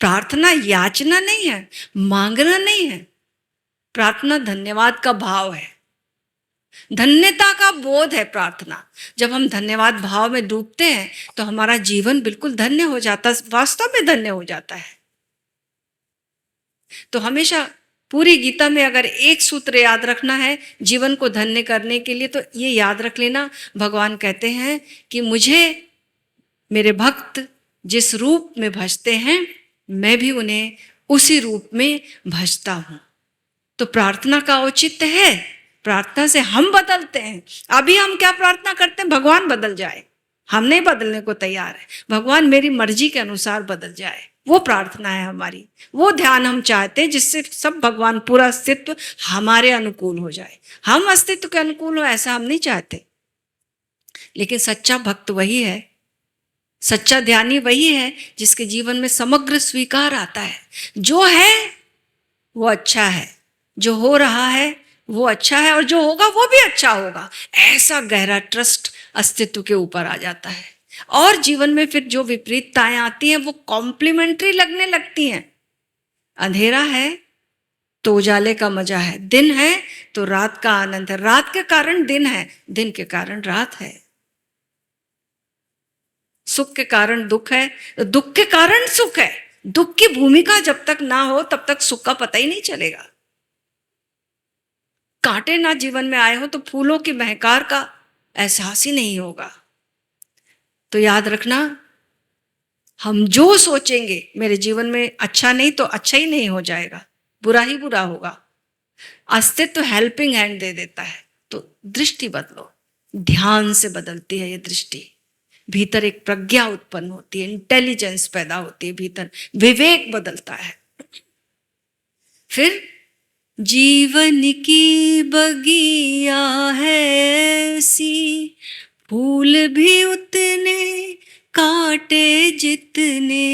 प्रार्थना याचना नहीं है, मांगना नहीं है। प्रार्थना धन्यवाद का भाव है, धन्यता का बोध है प्रार्थना। जब हम धन्यवाद भाव में डूबते हैं तो हमारा जीवन बिल्कुल धन्य हो जाता है, वास्तव में धन्य हो जाता है। तो हमेशा पूरी गीता में अगर एक सूत्र याद रखना है जीवन को धन्य करने के लिए, तो ये याद रख लेना, भगवान कहते हैं कि मुझे मेरे भक्त जिस रूप में भजते हैं मैं भी उन्हें उसी रूप में भजता हूँ। तो प्रार्थना का औचित्य है, प्रार्थना से हम बदलते हैं। अभी हम क्या प्रार्थना करते हैं? भगवान बदल जाए। हम नहीं बदलने को तैयार है, भगवान मेरी मर्जी के अनुसार बदल जाए, वो प्रार्थना है हमारी। वो ध्यान हम चाहते हैं जिससे सब भगवान, पूरा अस्तित्व हमारे अनुकूल हो जाए। हम अस्तित्व के अनुकूल हो ऐसा हम नहीं चाहते। लेकिन सच्चा भक्त वही है, सच्चा ध्यानी वही है जिसके जीवन में समग्र स्वीकार आता है। जो है वो अच्छा है, जो हो रहा है वो अच्छा है, और जो होगा वो भी अच्छा होगा। ऐसा गहरा ट्रस्ट अस्तित्व के ऊपर आ जाता है। और जीवन में फिर जो विपरीतताएं आती हैं वो कॉम्प्लीमेंट्री लगने लगती हैं। अंधेरा है तो उजाले का मजा है, दिन है तो रात का आनंद है, रात के कारण दिन है, दिन के कारण रात है, सुख के कारण दुख है, दुख के कारण सुख है। दुख की भूमिका जब तक ना हो तब तक सुख का पता ही नहीं चलेगा। कांटे ना जीवन में आए हो तो फूलों की महकार का एहसास ही नहीं होगा। तो याद रखना, हम जो सोचेंगे मेरे जीवन में अच्छा नहीं तो अच्छा ही नहीं हो जाएगा, बुरा ही बुरा होगा। अस्तित्व हेल्पिंग हैंड दे देता है। तो दृष्टि बदलो, ध्यान से बदलती है ये दृष्टि। भीतर एक प्रज्ञा उत्पन्न होती है, इंटेलिजेंस पैदा होती है, भीतर विवेक बदलता है। फिर जीवन की बगिया है ऐसी, फूल भी उतने कांटे जितने,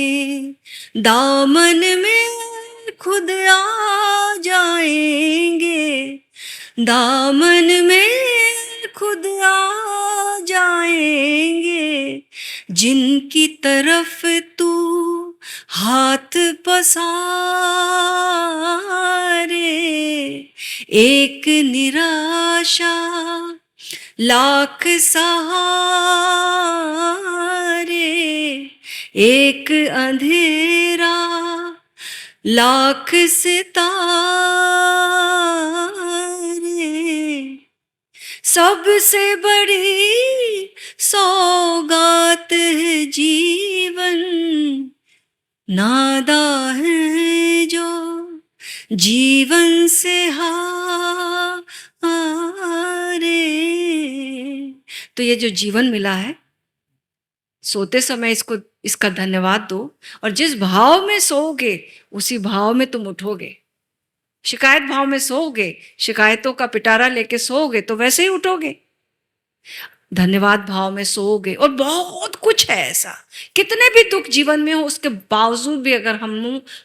दामन में खुद आ जाएंगे, दामन में खुद आ जाएंगे, जिनकी तरफ तू हाथ पसारे, एक निराशा लाख सहारे, एक अंधेरा लाख सितारे, सबसे बड़ी सौगात है जीवन, नादा है जो जीवन से हारे। तो ये जो जीवन मिला है, सोते समय इसका धन्यवाद दो, और जिस भाव में सोओगे उसी भाव में तुम उठोगे। शिकायत भाव में सोओगे, शिकायतों का पिटारा लेके सोओगे तो वैसे ही उठोगे। धन्यवाद भाव में सोओगे, और बहुत कुछ है ऐसा, कितने भी दुख जीवन में हो उसके बावजूद भी अगर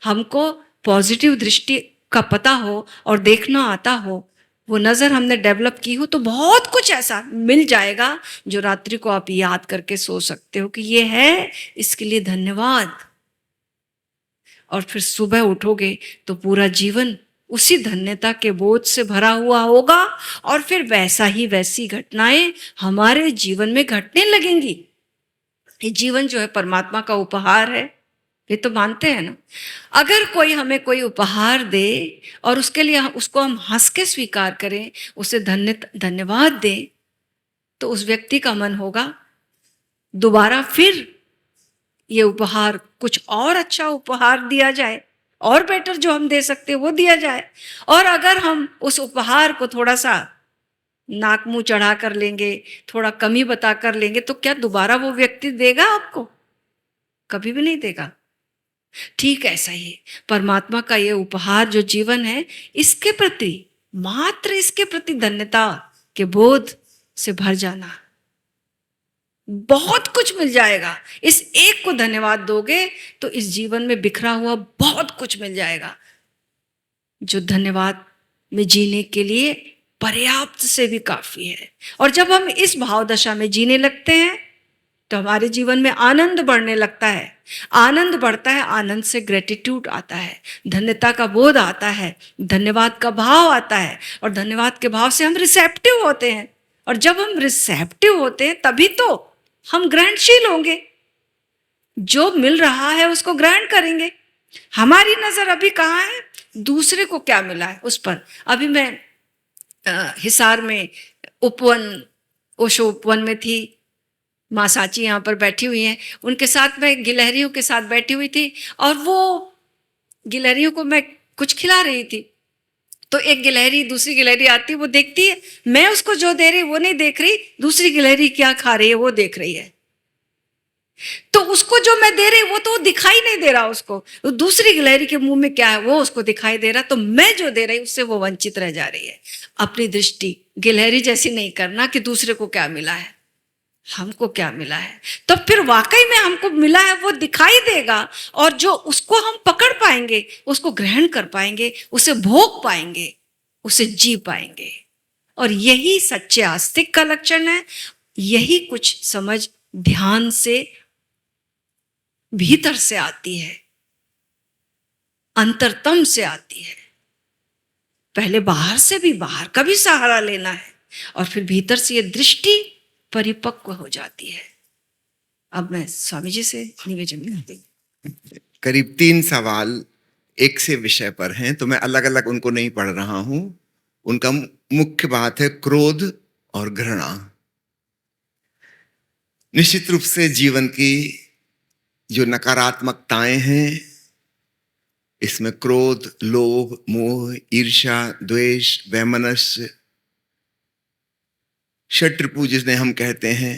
हमको पॉजिटिव दृष्टि का पता हो और देखना आता हो, वो नज़र हमने डेवलप की हो, तो बहुत कुछ ऐसा मिल जाएगा जो रात्रि को आप याद करके सो सकते हो कि ये है, इसके लिए धन्यवाद। और फिर सुबह उठोगे तो पूरा जीवन उसी धन्यता के बोझ से भरा हुआ होगा, और फिर वैसी घटनाएं हमारे जीवन में घटने लगेंगी। ये जीवन जो है परमात्मा का उपहार है, ये तो मानते हैं ना। अगर कोई हमें कोई उपहार दे और उसके लिए उसको हम हंस के स्वीकार करें, उसे धन्यवाद दें, तो उस व्यक्ति का मन होगा दोबारा फिर ये उपहार, कुछ और अच्छा उपहार दिया जाए, और बेटर जो हम दे सकते हैं वो दिया जाए। और अगर हम उस उपहार को थोड़ा सा नाक मुंह चढ़ा कर लेंगे, थोड़ा कमी बता कर लेंगे, तो क्या दोबारा वो व्यक्ति देगा आपको? कभी भी नहीं देगा। ठीक ऐसा ही परमात्मा का ये उपहार जो जीवन है, इसके प्रति, मात्र इसके प्रति धन्यता के बोध से भर जाना, बहुत कुछ मिल जाएगा। इस एक को धन्यवाद दोगे तो इस जीवन में बिखरा हुआ बहुत कुछ मिल जाएगा, जो धन्यवाद में जीने के लिए पर्याप्त से भी काफी है। और जब हम इस भाव दशा में जीने लगते हैं तो हमारे जीवन में आनंद बढ़ने लगता है। आनंद बढ़ता है, आनंद से ग्रेटिट्यूड आता है, धन्यता का बोध आता है, धन्यवाद का भाव आता है, और धन्यवाद के भाव से हम रिसेप्टिव होते हैं। और जब हम रिसेप्टिव होते हैं तभी तो हम ग्रहणशील होंगे, जो मिल रहा है उसको ग्रहण करेंगे। हमारी नजर अभी कहाँ है? दूसरे को क्या मिला है उस पर। अभी मैं हिसार में उपवन, ओशो उपवन में थी, माँ साची यहाँ पर बैठी हुई हैं, उनके साथ मैं गिलहरियों के साथ बैठी हुई थी और वो गिलहरियों को मैं कुछ खिला रही थी। तो एक गिलहरी दूसरी गिलहरी आती है, वो देखती है मैं उसको जो दे रही वो नहीं देख रही, दूसरी गिलहरी क्या खा रही है वो देख रही है। तो उसको जो मैं दे रही वो तो दिखाई नहीं दे रहा उसको, तो दूसरी गिलहरी के मुंह में क्या है वो उसको दिखाई दे रहा, तो मैं जो दे रही उससे वो वंचित रह जा रही है। अपनी दृष्टि गिलहरी जैसी नहीं करना कि दूसरे को क्या मिला है, हमको क्या मिला है। तो फिर वाकई में हमको मिला है वो दिखाई देगा, और जो उसको हम पकड़ पाएंगे, उसको ग्रहण कर पाएंगे, उसे भोग पाएंगे, उसे जी पाएंगे। और यही सच्चे आस्तिक का लक्षण है। यही कुछ समझ ध्यान से भीतर से आती है, अंतरतम से आती है। पहले बाहर से भी बाहर का भी सहारा लेना है, और फिर भीतर से ये दृष्टि परिपक्व हो जाती है। अब मैं स्वामी जी से निवेदन करती हूँ। करीब 3 सवाल एक से विषय पर हैं, तो मैं अलग अलग उनको नहीं पढ़ रहा हूं। उनका मुख्य बात है क्रोध और घृणा। निश्चित रूप से जीवन की जो नकारात्मकताएं हैं, इसमें क्रोध, लोभ, मोह, ईर्ष्या, द्वेष, वैमनस्य, शत्रुपू जिन्हें हम कहते हैं,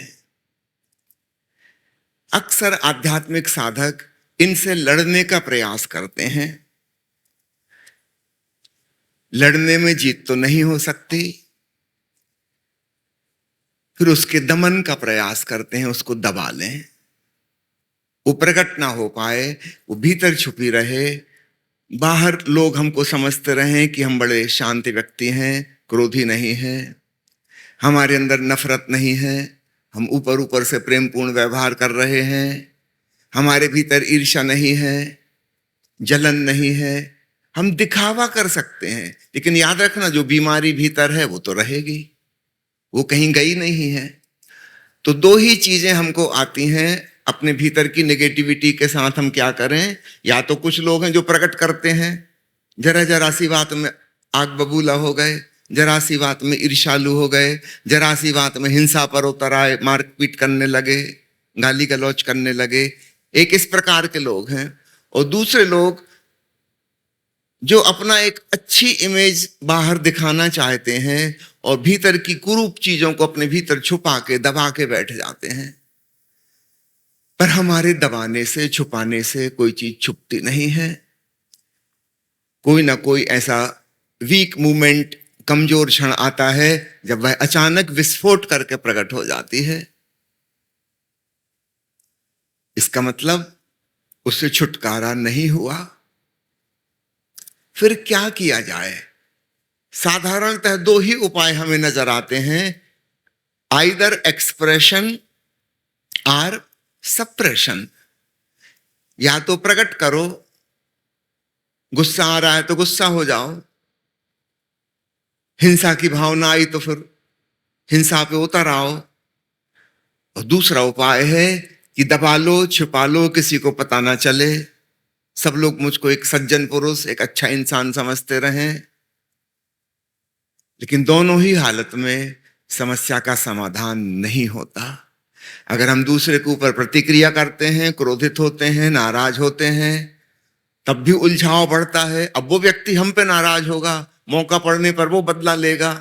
अक्सर आध्यात्मिक साधक इनसे लड़ने का प्रयास करते हैं। लड़ने में जीत तो नहीं हो सकती, फिर उसके दमन का प्रयास करते हैं, उसको दबा लें, वो प्रकट ना हो पाए, वो भीतर छुपी रहे। बाहर लोग हमको समझते रहें कि हम बड़े शांत व्यक्ति हैं, क्रोधी नहीं हैं, हमारे अंदर नफरत नहीं है, हम ऊपर ऊपर से प्रेमपूर्ण व्यवहार कर रहे हैं, हमारे भीतर ईर्ष्या नहीं है, जलन नहीं है। हम दिखावा कर सकते हैं, लेकिन याद रखना जो बीमारी भीतर है वो तो रहेगी, वो कहीं गई नहीं है। तो 2 ही चीजें हमको आती हैं अपने भीतर की नेगेटिविटी के साथ हम क्या करें। या तो कुछ लोग हैं जो प्रकट करते हैं, जरा जरा सी बात में आग बबूला हो गए, जरा सी बात में ईर्ष्यालु हो गए, जरा सी बात में हिंसा पर उतर आए, मारपीट करने लगे, गाली गलौज करने लगे। एक इस प्रकार के लोग हैं। और दूसरे लोग जो अपना एक अच्छी इमेज बाहर दिखाना चाहते हैं और भीतर की कुरूप चीजों को अपने भीतर छुपा के दबा के बैठ जाते हैं। पर हमारे दबाने से छुपाने से कोई चीज छुपती नहीं है। कोई ना कोई ऐसा वीक मूवमेंट, कमजोर क्षण आता है जब वह अचानक विस्फोट करके प्रकट हो जाती है। इसका मतलब उससे छुटकारा नहीं हुआ। फिर क्या किया जाए? साधारणतः 2 ही उपाय हमें नजर आते हैं, आइदर एक्सप्रेशन और सप्रेशन। या तो प्रकट करो, गुस्सा आ रहा है तो गुस्सा हो जाओ, हिंसा की भावना आई तो फिर हिंसा पे उतर आओ। और दूसरा उपाय है कि दबा लो, छुपा लो, किसी को पता ना चले, सब लोग मुझको एक सज्जन पुरुष, एक अच्छा इंसान समझते रहें। लेकिन दोनों ही हालत में समस्या का समाधान नहीं होता। अगर हम दूसरे के ऊपर प्रतिक्रिया करते हैं, क्रोधित होते हैं, नाराज होते हैं, तब भी उलझाव बढ़ता है। अब वो व्यक्ति हम पे नाराज होगा, मौका पड़ने पर वो बदला लेगा,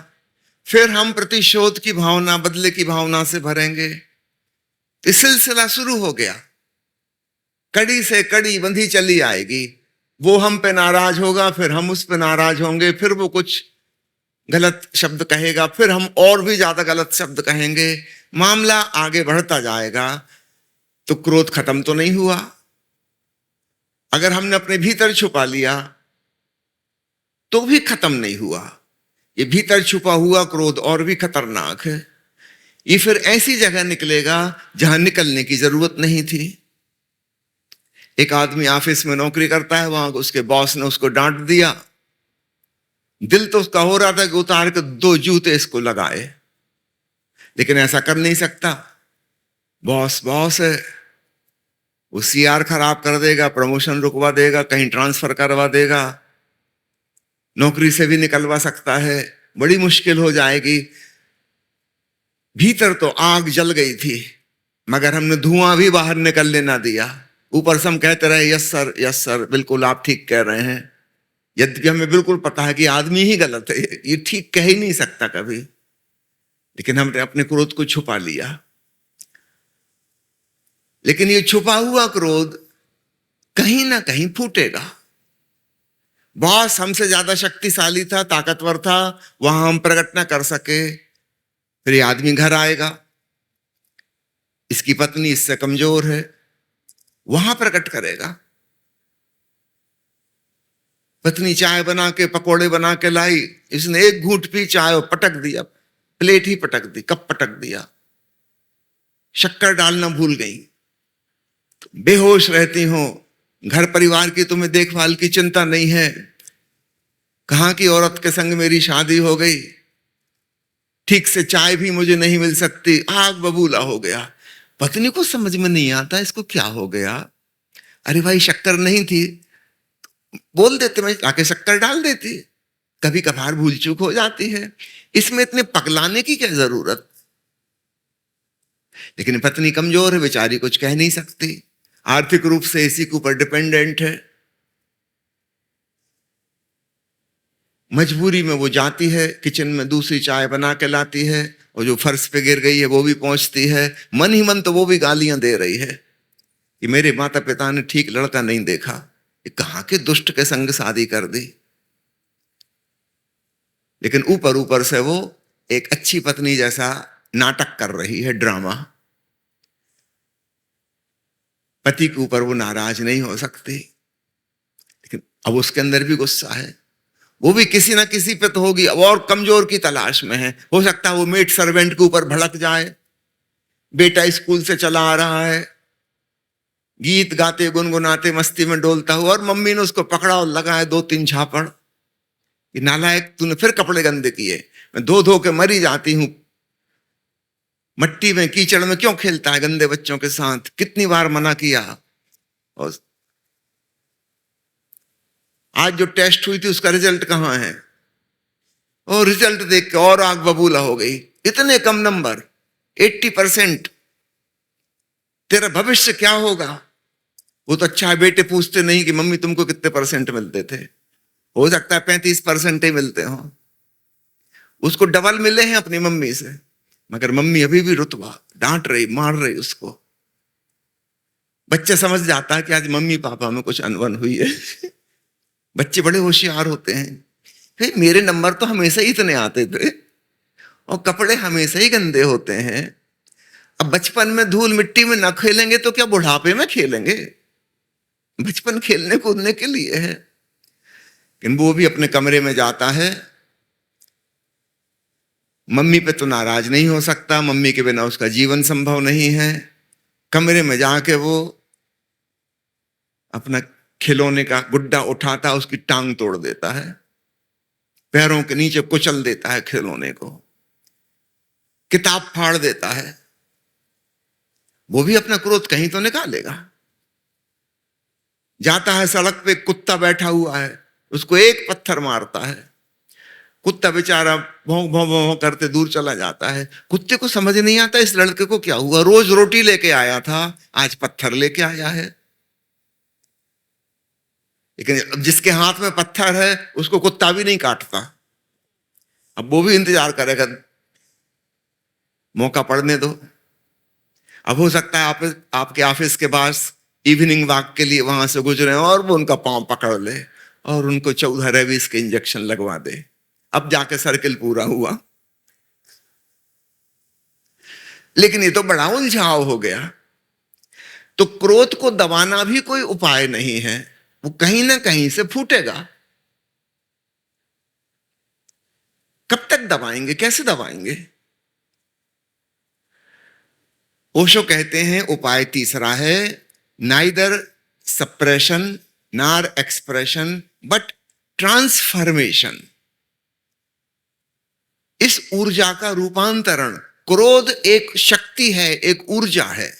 फिर हम प्रतिशोध की भावना, बदले की भावना से भरेंगे। ये सिलसिला शुरू हो गया, कड़ी से कड़ी बंधी चली आएगी। वो हम पे नाराज होगा, फिर हम उस पे नाराज होंगे, फिर वो कुछ गलत शब्द कहेगा, फिर हम और भी ज्यादा गलत शब्द कहेंगे, मामला आगे बढ़ता जाएगा। तो क्रोध खत्म तो नहीं हुआ। अगर हमने अपने भीतर छुपा लिया तो भी खत्म नहीं हुआ। ये भीतर छुपा हुआ क्रोध और भी खतरनाक है। ये फिर ऐसी जगह निकलेगा जहां निकलने की जरूरत नहीं थी। एक आदमी ऑफिस में नौकरी करता है, वहां उसके बॉस ने उसको डांट दिया, दिल तो उसका हो रहा था कि उतार के 2 जूते इसको लगाए, लेकिन ऐसा कर नहीं सकता। बॉस बॉस है, वो सीआर खराब कर देगा, प्रमोशन रुकवा देगा, कहीं ट्रांसफर करवा देगा, नौकरी से भी निकलवा सकता है, बड़ी मुश्किल हो जाएगी। भीतर तो आग जल गई थी, मगर हमने धुआं भी बाहर निकलने ना दिया। ऊपर से हम कहते रहे यस सर बिल्कुल आप ठीक कह रहे हैं, यद्यपि हमें बिल्कुल पता है कि आदमी ही गलत है, ये ठीक कह ही नहीं सकता कभी। लेकिन हमने अपने क्रोध को छुपा लिया। लेकिन ये छुपा हुआ क्रोध कहीं ना कहीं फूटेगा। बॉस हमसे ज्यादा शक्तिशाली था, ताकतवर था, वहां हम प्रकट ना कर सके, फिर ये आदमी घर आएगा, इसकी पत्नी इससे कमजोर है, वहां प्रकट करेगा। पत्नी चाय बना के पकोड़े बना के लाई, इसने एक घूंट पी चाय और पटक दिया, प्लेट ही पटक दी, कप पटक दिया, शक्कर डालना भूल गई, बेहोश रहती हो, घर परिवार की तुम्हें देखभाल की चिंता नहीं है, कहां की औरत के संग मेरी शादी हो गई, ठीक से चाय भी मुझे नहीं मिल सकती, आग बबूला हो गया। पत्नी को समझ में नहीं आता इसको क्या हो गया। अरे भाई शक्कर नहीं थी, बोल देते, मैं आके शक्कर डाल देती, कभी कभार भूल चूक हो जाती है, इसमें इतने पगलाने की क्या जरूरत। लेकिन पत्नी कमजोर है बेचारी, कुछ कह नहीं सकती, आर्थिक रूप से इसी के ऊपर डिपेंडेंट है। मजबूरी में वो जाती है किचन में, दूसरी चाय बना के लाती है, और जो फर्श पे गिर गई है वो भी पहुंचती है। मन ही मन तो वो भी गालियां दे रही है कि मेरे माता पिता ने ठीक लड़का नहीं देखा, ये कहां के दुष्ट के संग शादी कर दी। लेकिन ऊपर ऊपर से वो एक अच्छी पत्नी जैसा नाटक कर रही है, ड्रामा। पति के ऊपर वो नाराज नहीं हो सकती, लेकिन अब उसके अंदर भी गुस्सा है, वो भी किसी ना किसी पे तो होगी, अब और कमजोर की तलाश में है। हो सकता है वो मेड सर्वेंट के ऊपर भड़क जाए, बेटा स्कूल से चला आ रहा है, गीत गाते गुनगुनाते मस्ती में डोलता हुआ, और मम्मी ने उसको पकड़ा और लगाया 2-3 झापड़, कि नालायक तूने फिर कपड़े गंदे किए, मैं धो धो के मरी जाती हूं, मट्टी में कीचड़ में क्यों खेलता है गंदे बच्चों के साथ, कितनी बार मना किया। और आज जो टेस्ट हुई थी उसका रिजल्ट कहां है, और रिजल्ट देख के और आग बबूला हो गई, इतने कम नंबर, 80%, तेरा भविष्य क्या होगा। वो तो अच्छा है, बेटे पूछते नहीं कि मम्मी तुमको कितने परसेंट मिलते थे, हो सकता है 35% ही मिलते हो, उसको डबल मिले हैं अपनी मम्मी से, मगर मम्मी अभी भी रुतबा, डांट रही, मार रही उसको। बच्चा समझ जाता है कि आज मम्मी पापा में कुछ अनबन हुई है। बच्चे बड़े होशियार होते हैं, मेरे नंबर तो हमेशा ही इतने आते थे और कपड़े हमेशा ही गंदे होते हैं, अब बचपन में धूल मिट्टी में ना खेलेंगे तो क्या बुढ़ापे में खेलेंगे, बचपन खेलने कूदने के लिए है। लेकिन वो भी अपने कमरे में जाता है, मम्मी पे तो नाराज नहीं हो सकता, मम्मी के बिना उसका जीवन संभव नहीं है। कमरे में जाके वो अपना खिलौने का गुड्डा उठाता, उसकी टांग तोड़ देता है, पैरों के नीचे कुचल देता है खिलौने को, किताब फाड़ देता है। वो भी अपना क्रोध कहीं तो निकालेगा। जाता है सड़क पे, कुत्ता बैठा हुआ है, उसको एक पत्थर मारता है, कुत्ता बेचारा भौं भौं भौं करते दूर चला जाता है। कुत्ते को समझ नहीं आता इस लड़के को क्या हुआ, रोज रोटी लेके आया था, आज पत्थर लेके आया है। लेकिन जिसके हाथ में पत्थर है उसको कुत्ता भी नहीं काटता, अब वो भी इंतजार करेगा, मौका पड़ने दो। अब हो सकता है आपके ऑफिस के पास इवनिंग वॉक के लिए वहां से गुजरे और वो उनका पांव पकड़ ले और उनको 14 रेबीज के इंजेक्शन लगवा दे, अब जाके सर्किल पूरा हुआ। लेकिन ये तो बड़ा उलझाव हो गया। तो क्रोध को दबाना भी कोई उपाय नहीं है, वो कहीं ना कहीं से फूटेगा। कब तक दबाएंगे, कैसे दबाएंगे? ओशो कहते हैं उपाय तीसरा है, neither suppression nor expression but transformation. इस ऊर्जा का रूपांतरण, क्रोध एक शक्ति है, एक ऊर्जा है,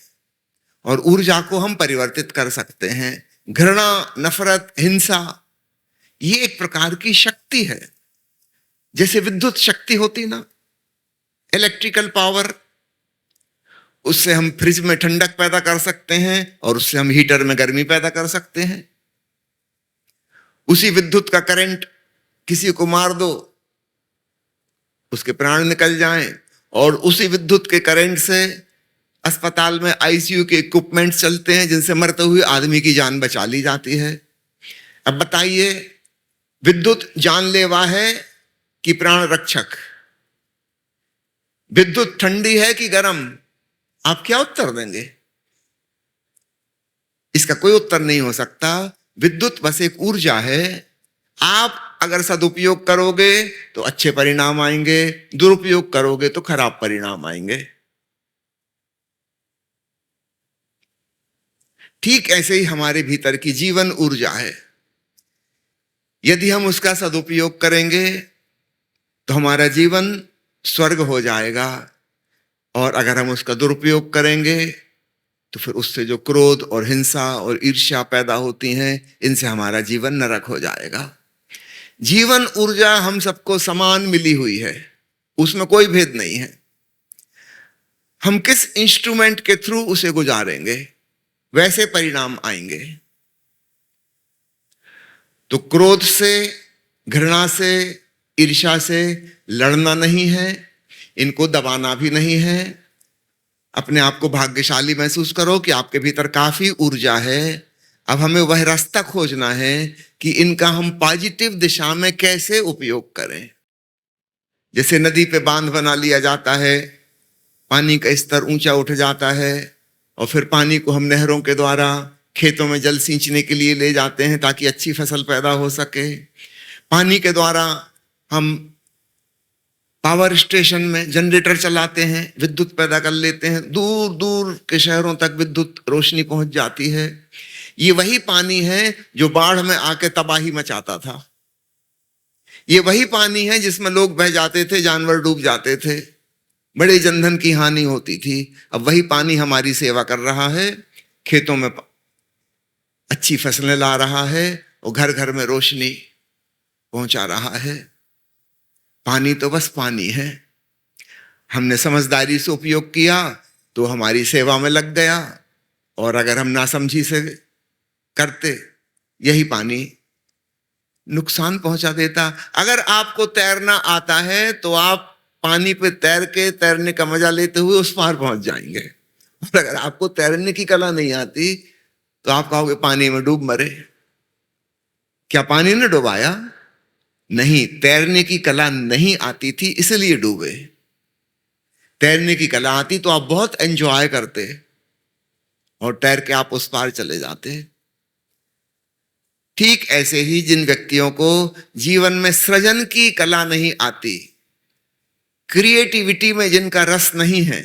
और ऊर्जा को हम परिवर्तित कर सकते हैं। घृणा, नफरत, हिंसा, ये एक प्रकार की शक्ति है, जैसे विद्युत शक्ति होती ना, इलेक्ट्रिकल पावर, उससे हम फ्रिज में ठंडक पैदा कर सकते हैं और उससे हम हीटर में गर्मी पैदा कर सकते हैं। उसी विद्युत का करंट किसी को मार दो, उसके प्राण निकल जाएं, और उसी विद्युत के करंट से अस्पताल में आईसीयू के इक्विपमेंट चलते हैं जिनसे मरते हुए आदमी की जान बचा ली जाती है। अब बताइए, विद्युत जानलेवा है कि प्राण रक्षक? विद्युत ठंडी है कि गर्म? आप क्या उत्तर देंगे? इसका कोई उत्तर नहीं हो सकता। विद्युत बस एक ऊर्जा है। आप अगर सदुपयोग करोगे तो अच्छे परिणाम आएंगे, दुरुपयोग करोगे तो खराब परिणाम आएंगे। ठीक ऐसे ही हमारे भीतर की जीवन ऊर्जा है। यदि हम उसका सदुपयोग करेंगे तो हमारा जीवन स्वर्ग हो जाएगा, और अगर हम उसका दुरुपयोग करेंगे तो फिर उससे जो क्रोध और हिंसा और ईर्ष्या पैदा होती हैं, इनसे हमारा जीवन नरक हो जाएगा। जीवन ऊर्जा हम सबको समान मिली हुई है, उसमें कोई भेद नहीं है। हम किस इंस्ट्रूमेंट के थ्रू उसे गुजारेंगे, वैसे परिणाम आएंगे। तो क्रोध से, घृणा से, ईर्ष्या से लड़ना नहीं है, इनको दबाना भी नहीं है। अपने आप को भाग्यशाली महसूस करो कि आपके भीतर काफी ऊर्जा है। अब हमें वह रास्ता खोजना है कि इनका हम पॉजिटिव दिशा में कैसे उपयोग करें। जैसे नदी पे बांध बना लिया जाता है, पानी का स्तर ऊंचा उठ जाता है, और फिर पानी को हम नहरों के द्वारा खेतों में जल सींचने के लिए ले जाते हैं ताकि अच्छी फसल पैदा हो सके। पानी के द्वारा हम पावर स्टेशन में जनरेटर चलाते हैं, विद्युत पैदा कर लेते हैं, दूर दूर के शहरों तक विद्युत रोशनी पहुंच जाती है। ये वही पानी है जो बाढ़ में आके तबाही मचाता था। ये वही पानी है जिसमें लोग बह जाते थे, जानवर डूब जाते थे, बड़े जनधन की हानि होती थी। अब वही पानी हमारी सेवा कर रहा है, खेतों में अच्छी फसलें ला रहा है और घर घर में रोशनी पहुंचा रहा है। पानी तो बस पानी है। हमने समझदारी से उपयोग किया तो हमारी सेवा में लग गया, और अगर हम नासमझी से करते, यही पानी नुकसान पहुंचा देता। अगर आपको तैरना आता है तो आप पानी पे तैर के तैरने का मजा लेते हुए उस पार पहुंच जाएंगे, और अगर आपको तैरने की कला नहीं आती तो आप कहोगे पानी में डूब मरे। क्या पानी ने डुबाया? नहीं, तैरने की कला नहीं आती थी इसलिए डूबे। तैरने की कला आती तो आप बहुत एंजॉय करते और तैर के आप उस पार चले जाते। ठीक ऐसे ही जिन व्यक्तियों को जीवन में सृजन की कला नहीं आती, क्रिएटिविटी में जिनका रस नहीं है,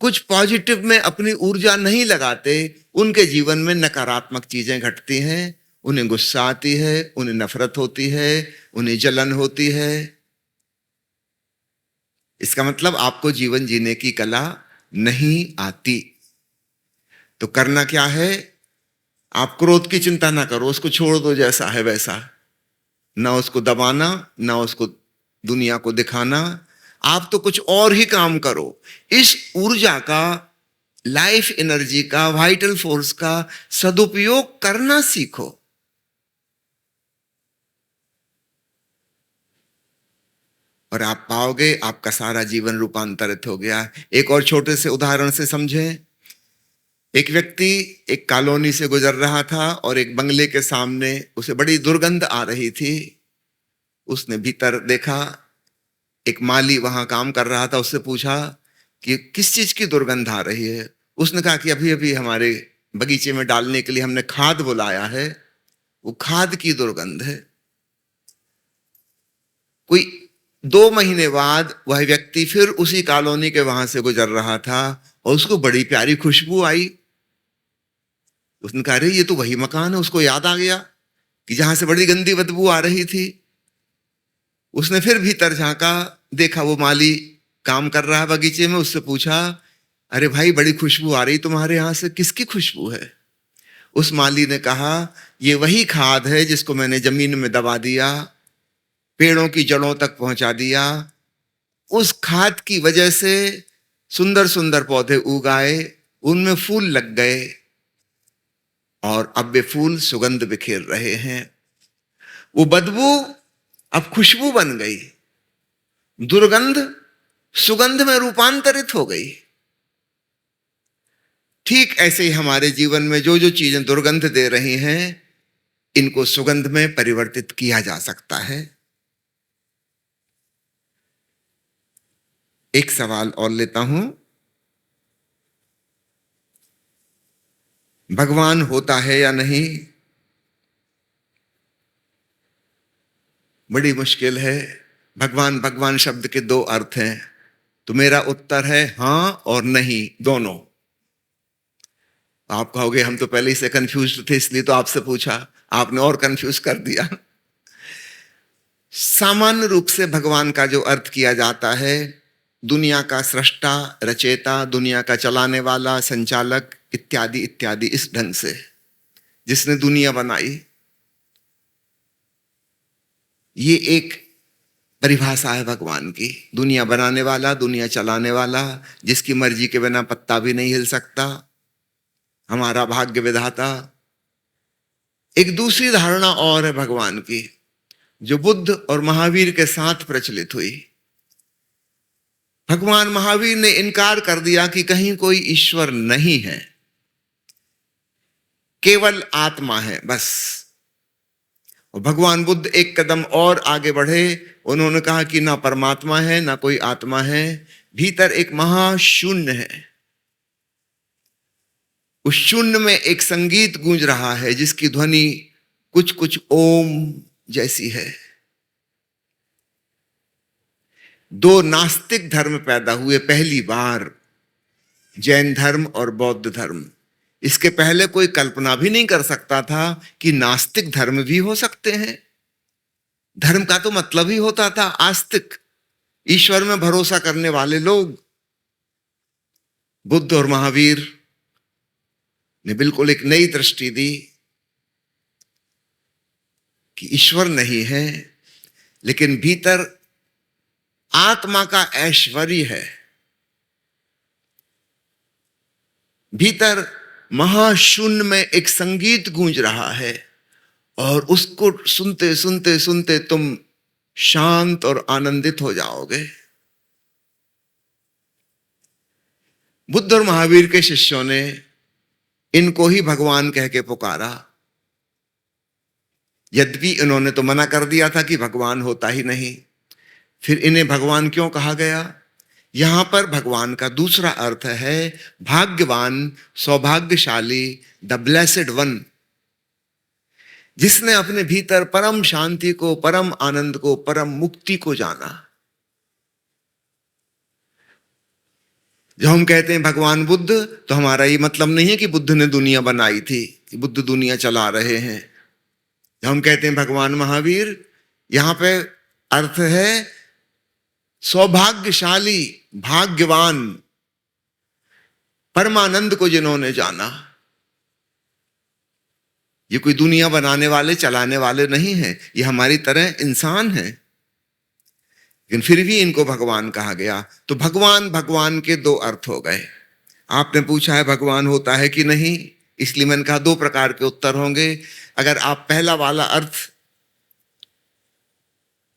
कुछ पॉजिटिव में अपनी ऊर्जा नहीं लगाते, उनके जीवन में नकारात्मक चीजें घटती हैं। उन्हें गुस्सा आती है, उन्हें नफरत होती है, उन्हें जलन होती है। इसका मतलब आपको जीवन जीने की कला नहीं आती। तो करना क्या है? आप क्रोध की चिंता ना करो, उसको छोड़ दो, जैसा है वैसा। ना उसको दबाना, ना उसको दुनिया को दिखाना। आप तो कुछ और ही काम करो। इस ऊर्जा का, लाइफ एनर्जी का, वाइटल फोर्स का सदुपयोग करना सीखो। और आप पाओगे आपका सारा जीवन रूपांतरित हो गया। एक और छोटे से उदाहरण से समझें। एक व्यक्ति एक कॉलोनी से गुजर रहा था और एक बंगले के सामने उसे बड़ी दुर्गंध आ रही थी। उसने भीतर देखा, एक माली वहां काम कर रहा था। उससे पूछा कि किस चीज की दुर्गंध आ रही है? उसने कहा कि अभी अभी हमारे बगीचे में डालने के लिए हमने खाद बुलाया है, वो खाद की दुर्गंध है। कोई 2 महीने बाद वह व्यक्ति फिर उसी कॉलोनी के वहां से गुजर रहा था और उसको बड़ी प्यारी खुशबू आई। उसने कहा, अरे ये तो वही मकान है। उसको याद आ गया कि जहां से बड़ी गंदी बदबू आ रही थी। उसने फिर भीतर झांका, देखा वो माली काम कर रहा है बगीचे में। उससे पूछा, अरे भाई बड़ी खुशबू आ रही तुम्हारे यहां से, किसकी खुशबू है? उस माली ने कहा, ये वही खाद है जिसको मैंने जमीन में दबा दिया, पेड़ों की जड़ों तक पहुंचा दिया। उस खाद की वजह से सुंदर सुंदर पौधे उगाए, उनमें फूल लग गए और अब वे फूल सुगंध बिखेर रहे हैं। वो बदबू अब खुशबू बन गई, दुर्गंध सुगंध में रूपांतरित हो गई। ठीक ऐसे ही हमारे जीवन में जो जो चीजें दुर्गंध दे रही हैं, इनको सुगंध में परिवर्तित किया जा सकता है। एक सवाल और लेता हूं, भगवान होता है या नहीं? बड़ी मुश्किल है। भगवान भगवान शब्द के दो अर्थ हैं, तो मेरा उत्तर है हां और नहीं, दोनों। आप कहोगे हम तो पहले ही से कंफ्यूज थे, इसलिए तो आपसे पूछा, आपने और कंफ्यूज कर दिया। सामान्य रूप से भगवान का जो अर्थ किया जाता है, दुनिया का सृष्टा, रचेता, दुनिया का चलाने वाला, संचालक इत्यादि इत्यादि, इस ढंग से जिसने दुनिया बनाई। ये एक परिभाषा है भगवान की, दुनिया बनाने वाला, दुनिया चलाने वाला, जिसकी मर्जी के बिना पत्ता भी नहीं हिल सकता, हमारा भाग्य विधाता। एक दूसरी धारणा और है भगवान की, जो बुद्ध और महावीर के साथ प्रचलित हुई। भगवान महावीर ने इनकार कर दिया कि कहीं कोई ईश्वर नहीं है, केवल आत्मा है बस। और भगवान बुद्ध एक कदम और आगे बढ़े, उन्होंने कहा कि ना परमात्मा है ना कोई आत्मा है, भीतर एक महाशून्य है। उस शून्य में एक संगीत गूंज रहा है जिसकी ध्वनि कुछ कुछ ओम जैसी है। दो नास्तिक धर्म पैदा हुए पहली बार, जैन धर्म और बौद्ध धर्म। इसके पहले कोई कल्पना भी नहीं कर सकता था कि नास्तिक धर्म भी हो सकते हैं। धर्म का तो मतलब ही होता था आस्तिक, ईश्वर में भरोसा करने वाले लोग। बुद्ध और महावीर ने बिल्कुल एक नई दृष्टि दी कि ईश्वर नहीं है, लेकिन भीतर आत्मा का ऐश्वर्य है, भीतर महाशून्य में एक संगीत गूंज रहा है, और उसको सुनते सुनते सुनते तुम शांत और आनंदित हो जाओगे। बुद्ध और महावीर के शिष्यों ने इनको ही भगवान कह के पुकारा, यद्यपि इन्होंने तो मना कर दिया था कि भगवान होता ही नहीं। फिर इन्हें भगवान क्यों कहा गया? यहां पर भगवान का दूसरा अर्थ है भाग्यवान, सौभाग्यशाली, द ब्लेसेड वन, जिसने अपने भीतर परम शांति को, परम आनंद को, परम मुक्ति को जाना। जब हम कहते हैं भगवान बुद्ध, तो हमारा ये मतलब नहीं है कि बुद्ध ने दुनिया बनाई थी, कि बुद्ध दुनिया चला रहे हैं। जब हम कहते हैं भगवान महावीर, यहां पे अर्थ है सौभाग्यशाली, भाग्यवान, परमानंद को जिन्होंने जाना। ये कोई दुनिया बनाने वाले, चलाने वाले नहीं है, ये हमारी तरह इंसान है, लेकिन फिर भी इनको भगवान कहा गया। तो भगवान भगवान के दो अर्थ हो गए। आपने पूछा है भगवान होता है कि नहीं, इसलिए मैंने कहा दो प्रकार के उत्तर होंगे। अगर आप पहला वाला अर्थ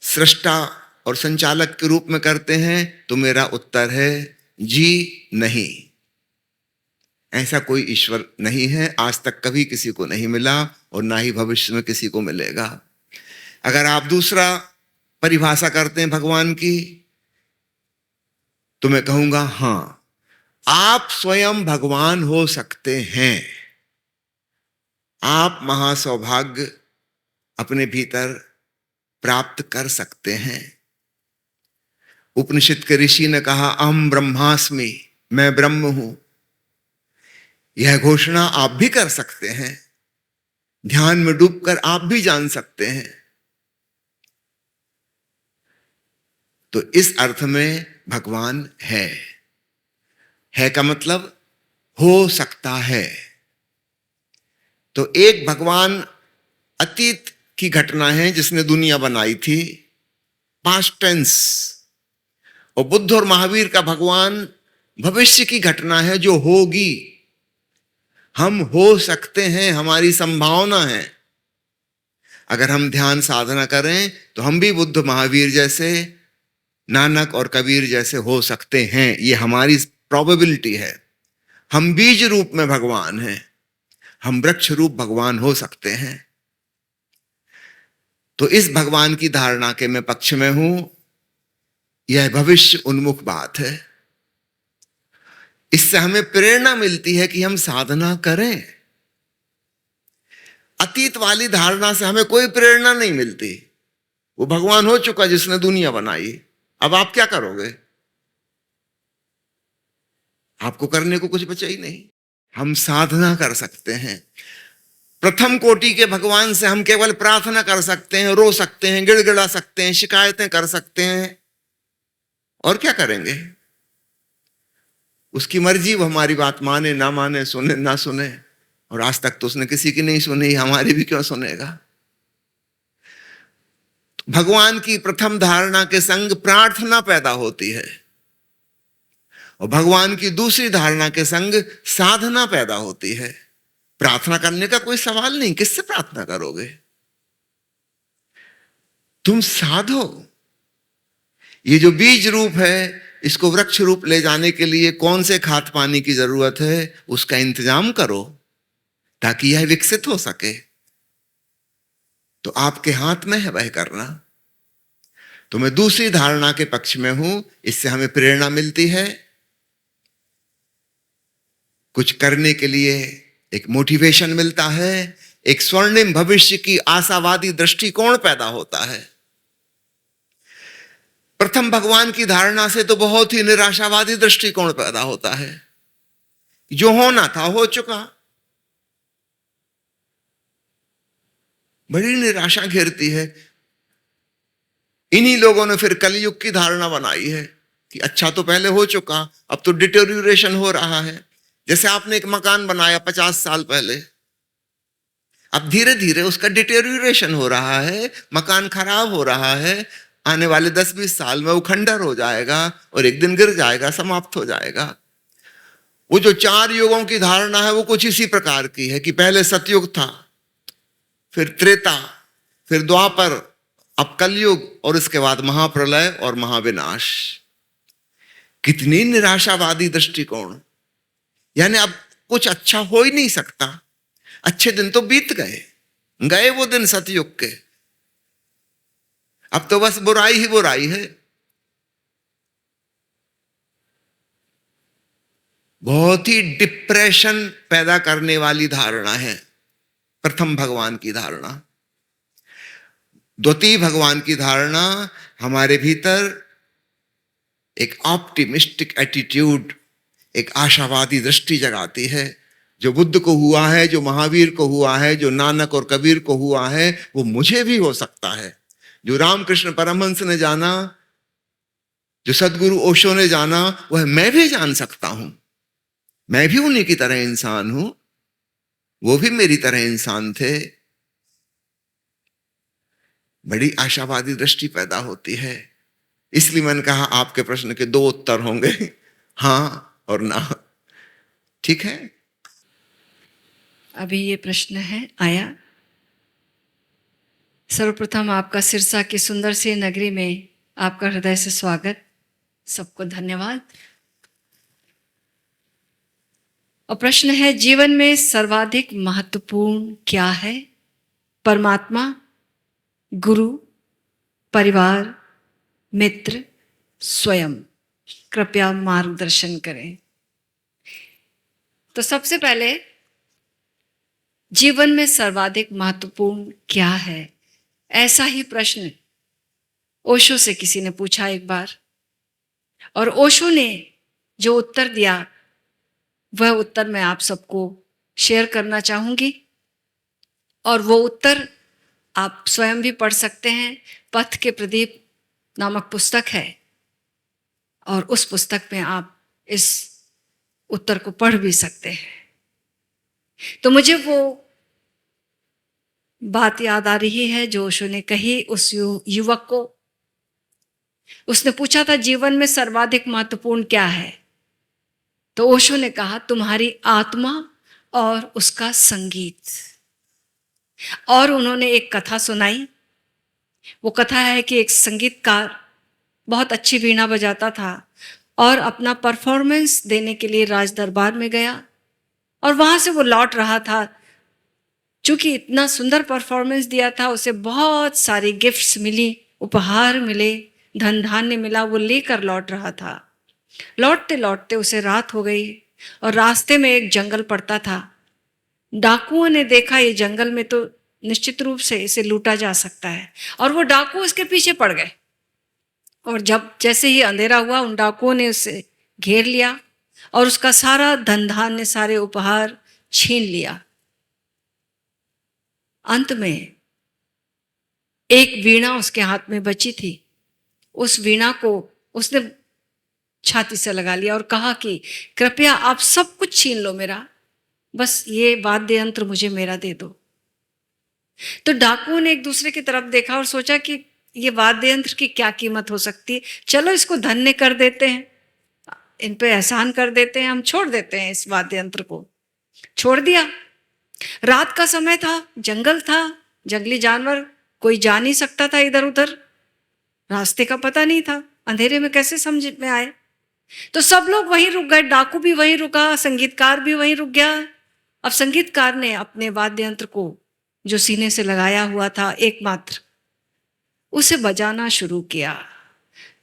सृष्टा और संचालक के रूप में करते हैं, तो मेरा उत्तर है जी नहीं, ऐसा कोई ईश्वर नहीं है, आज तक कभी किसी को नहीं मिला और ना ही भविष्य में किसी को मिलेगा। अगर आप दूसरा परिभाषा करते हैं भगवान की, तो मैं कहूंगा हां, आप स्वयं भगवान हो सकते हैं। आप महासौभाग्य अपने भीतर प्राप्त कर सकते हैं। उपनिषद के ऋषि ने कहा अहम ब्रह्मास्मि, मैं ब्रह्म हूं। यह घोषणा आप भी कर सकते हैं, ध्यान में डूबकर आप भी जान सकते हैं। तो इस अर्थ में भगवान है का मतलब हो सकता है। तो एक भगवान अतीत की घटना है जिसने दुनिया बनाई थी, पास्ट टेंस। और बुद्ध और महावीर का भगवान भविष्य की घटना है जो होगी। हम हो सकते हैं, हमारी संभावना है। अगर हम ध्यान साधना करें तो हम भी बुद्ध महावीर जैसे, नानक और कबीर जैसे हो सकते हैं। ये हमारी प्रोबेबिलिटी है। हम बीज रूप में भगवान हैं, हम वृक्ष रूप भगवान हो सकते हैं। तो इस भगवान की धारणा के मैं पक्ष में हूं। यह भविष्य उन्मुख बात है। इससे हमें प्रेरणा मिलती है कि हम साधना करें। अतीत वाली धारणा से हमें कोई प्रेरणा नहीं मिलती। वो भगवान हो चुका जिसने दुनिया बनाई, अब आप क्या करोगे? आपको करने को कुछ बचा ही नहीं। हम साधना कर सकते हैं। प्रथम कोटि के भगवान से हम केवल प्रार्थना कर सकते हैं, रो सकते हैं, गिड़गिड़ा सकते हैं, शिकायतें कर सकते हैं, और क्या करेंगे? उसकी मर्जी, वो हमारी बात माने ना माने, सुने ना सुने। और आज तक तो उसने किसी की नहीं सुनी, हमारी भी क्यों सुनेगा? भगवान की प्रथम धारणा के संग प्रार्थना पैदा होती है, और भगवान की दूसरी धारणा के संग साधना पैदा होती है। प्रार्थना करने का कोई सवाल नहीं। किससे प्रार्थना करोगे? तुम साधो। ये जो बीज रूप है, इसको वृक्ष रूप ले जाने के लिए कौन से खाद पानी की जरूरत है, उसका इंतजाम करो ताकि यह विकसित हो सके। तो आपके हाथ में है वह करना। तो मैं दूसरी धारणा के पक्ष में हूं। इससे हमें प्रेरणा मिलती है, कुछ करने के लिए एक मोटिवेशन मिलता है, एक स्वर्णिम भविष्य की आशावादी दृष्टिकोण पैदा होता है। प्रथम भगवान की धारणा से तो बहुत ही निराशावादी दृष्टिकोण पैदा होता है। जो होना था हो चुका। बड़ी निराशा घेरती है। इन्हीं लोगों ने फिर कलयुग की धारणा बनाई है कि अच्छा तो पहले हो चुका, अब तो डिटेरियोरेशन हो रहा है। जैसे आपने एक मकान बनाया 50 साल पहले, अब धीरे धीरे उसका डिटेरियोरेशन हो रहा है, मकान खराब हो रहा है। आने वाले 10-20 साल में वो खंडर हो जाएगा और एक दिन गिर जाएगा, समाप्त हो जाएगा। वो जो 4 युगों की धारणा है वो कुछ इसी प्रकार की है कि पहले सतयुग था, फिर त्रेता, फिर द्वापर, अब कलयुग, और इसके बाद महाप्रलय और महाविनाश। कितनी निराशावादी दृष्टिकोण। यानी अब कुछ अच्छा हो ही नहीं सकता। अच्छे दिन तो बीत गए, गए वो दिन सतयुग के। अब तो बस बुराई ही बुराई है। बहुत ही डिप्रेशन पैदा करने वाली धारणा है प्रथम भगवान की धारणा। द्वितीय भगवान की धारणा हमारे भीतर एक ऑप्टिमिस्टिक एटीट्यूड, एक आशावादी दृष्टि जगाती है। जो बुद्ध को हुआ है, जो महावीर को हुआ है, जो नानक और कबीर को हुआ है, वो मुझे भी हो सकता है। जो रामकृष्ण परमहंस ने जाना, जो सदगुरु ओशो ने जाना, वह मैं भी जान सकता हूं। मैं भी उन्हीं की तरह इंसान हूं, वो भी मेरी तरह इंसान थे। बड़ी आशावादी दृष्टि पैदा होती है। इसलिए मैंने कहा आपके प्रश्न के 2 उत्तर होंगे, हां और ना। ठीक है? अभी ये प्रश्न है आया। सर्वप्रथम आपका सिरसा की सुंदर सी नगरी में आपका हृदय से स्वागत। सबको धन्यवाद। और प्रश्न है, जीवन में सर्वाधिक महत्वपूर्ण क्या है? परमात्मा, गुरु, परिवार, मित्र, स्वयं? कृपया मार्गदर्शन करें। तो सबसे पहले, जीवन में सर्वाधिक महत्वपूर्ण क्या है? ऐसा ही प्रश्न ओशो से किसी ने पूछा एक बार, और ओशो ने जो उत्तर दिया वह उत्तर मैं आप सबको शेयर करना चाहूंगी। और वो उत्तर आप स्वयं भी पढ़ सकते हैं। पथ के प्रदीप नामक पुस्तक है, और उस पुस्तक में आप इस उत्तर को पढ़ भी सकते हैं। तो मुझे वो बात याद आ रही है जो ओशो ने कही उस युवक को। उसने पूछा था, जीवन में सर्वाधिक महत्वपूर्ण क्या है? तो ओशो ने कहा तुम्हारी आत्मा और उसका संगीत। और उन्होंने एक कथा सुनाई। वो कथा है कि एक संगीतकार बहुत अच्छी वीणा बजाता था और अपना परफॉर्मेंस देने के लिए राज दरबार में गया और वहां से वो लौट रहा था। चूंकि इतना सुंदर परफॉर्मेंस दिया था, उसे बहुत सारी गिफ्ट्स मिली, उपहार मिले, धन धान्य मिला, वो लेकर लौट रहा था। लौटते लौटते उसे रात हो गई और रास्ते में एक जंगल पड़ता था। डाकुओं ने देखा ये जंगल में तो निश्चित रूप से इसे लूटा जा सकता है, और वो डाकू उसके पीछे पड़ गए। और जब जैसे ही अंधेरा हुआ, उन डाकुओं ने उसे घेर लिया और उसका सारा धन धान्य, सारे उपहार छीन लिया। अंत में एक वीणा उसके हाथ में बची थी। उस वीणा को उसने छाती से लगा लिया और कहा कि कृपया आप सब कुछ छीन लो मेरा, बस ये वाद्य यंत्र मुझे मेरा दे दो। तो डाकुओं ने एक दूसरे की तरफ देखा और सोचा कि ये वाद्य यंत्र की क्या कीमत हो सकती है, चलो इसको धन्य कर देते हैं, इन पे एहसान कर देते हैं, हम छोड़ देते हैं इस वाद्य यंत्र को। छोड़ दिया। रात का समय था, जंगल था, जंगली जानवर कोई जा नहीं सकता था इधर उधर, रास्ते का पता नहीं था, अंधेरे में कैसे समझ में आए। तो सब लोग वहीं रुक गए, डाकू भी वहीं रुका, संगीतकार भी वहीं रुक गया। अब संगीतकार ने अपने वाद्य यंत्र को जो सीने से लगाया हुआ था एकमात्र, उसे बजाना शुरू किया।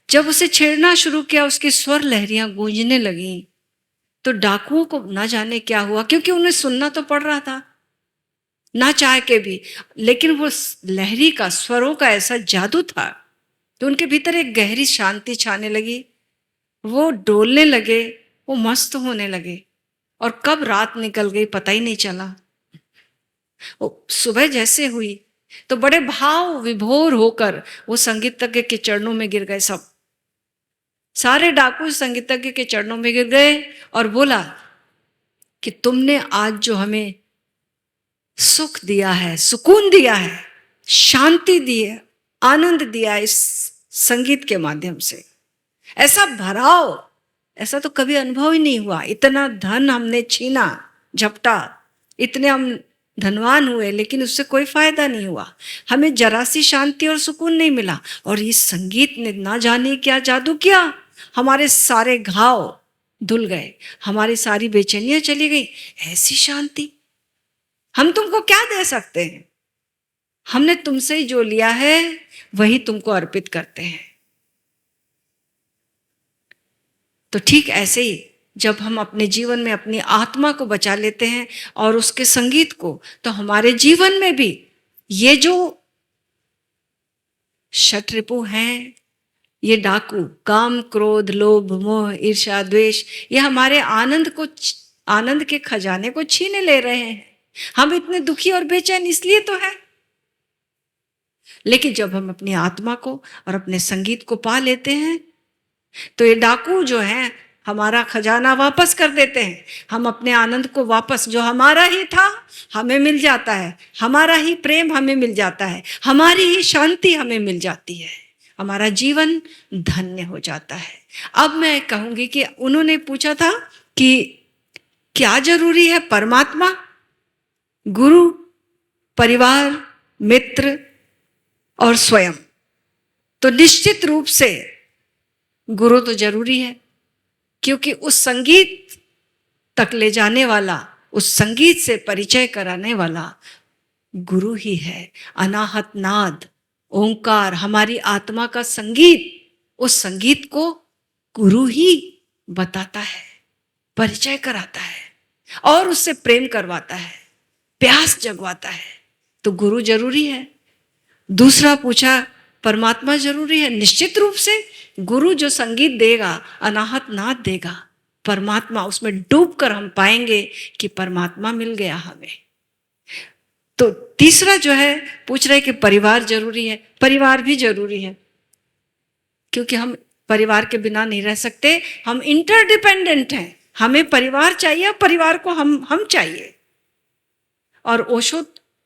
जब उसे छेड़ना शुरू किया, उसकी स्वर लहरियां गूंजने लगीं। तो डाकुओं को ना जाने क्या हुआ, क्योंकि उन्हें सुनना तो पड़ रहा था ना चाह के भी, लेकिन वो लहरी का, स्वरों का ऐसा जादू था तो उनके भीतर एक गहरी शांति छाने लगी। वो डोलने लगे, वो मस्त होने लगे, और कब रात निकल गई पता ही नहीं चला। सुबह जैसे हुई तो बड़े भाव विभोर होकर वो संगीतज्ञ के चरणों में गिर गए। सब सारे डाकू संगीतज्ञ के चरणों में गिर गए और बोला कि तुमने आज जो हमें सुख दिया है, सुकून दिया है, शांति दी है, आनंद दिया है इस संगीत के माध्यम से, ऐसा भराव ऐसा तो कभी अनुभव ही नहीं हुआ। इतना धन हमने छीना, झपटा, इतने हम धनवान हुए, लेकिन उससे कोई फायदा नहीं हुआ, हमें जरा सी शांति और सुकून नहीं मिला। और इस संगीत ने ना जाने क्या जादू किया, हमारे सारे घाव धुल गए, हमारी सारी बेचैनियां चली गई। ऐसी शांति हम तुमको क्या दे सकते हैं, हमने तुमसे ही जो लिया है वही तुमको अर्पित करते हैं। तो ठीक ऐसे ही जब हम अपने जीवन में अपनी आत्मा को बचा लेते हैं और उसके संगीत को, तो हमारे जीवन में भी ये जो षटरिपु हैं, ये डाकू, काम, क्रोध, लोभ, मोह, ईर्ष्या, द्वेष, ये हमारे आनंद के खजाने को छीने ले रहे हैं। हम इतने दुखी और बेचैन इसलिए तो है। लेकिन जब हम अपनी आत्मा को और अपने संगीत को पा लेते हैं, तो ये डाकू जो है हमारा खजाना वापस कर देते हैं। हम अपने आनंद को वापस, जो हमारा ही था, हमें मिल जाता है, हमारा ही प्रेम हमें मिल जाता है, हमारी ही शांति हमें मिल जाती है, हमारा जीवन धन्य हो जाता है। अब मैं कहूंगी कि उन्होंने पूछा था कि क्या जरूरी है, परमात्मा, गुरु, परिवार, मित्र और स्वयं। तो निश्चित रूप से गुरु तो जरूरी है, क्योंकि उस संगीत तक ले जाने वाला, उस संगीत से परिचय कराने वाला गुरु ही है। अनाहत नाद, ओंकार, हमारी आत्मा का संगीत, उस संगीत को गुरु ही बताता है, परिचय कराता है और उससे प्रेम करवाता है, प्यास जगवाता है। तो गुरु जरूरी है। दूसरा पूछा, परमात्मा जरूरी है। निश्चित रूप से गुरु जो संगीत देगा, अनाहत नाद देगा, परमात्मा, उसमें डूबकर हम पाएंगे कि परमात्मा मिल गया हमें। तो तीसरा जो है, पूछ रहे कि परिवार जरूरी है। परिवार भी जरूरी है, क्योंकि हम परिवार के बिना नहीं रह सकते, हम इंटरडिपेंडेंट हैं। हमें परिवार चाहिए, परिवार को हम चाहिए। और ओशो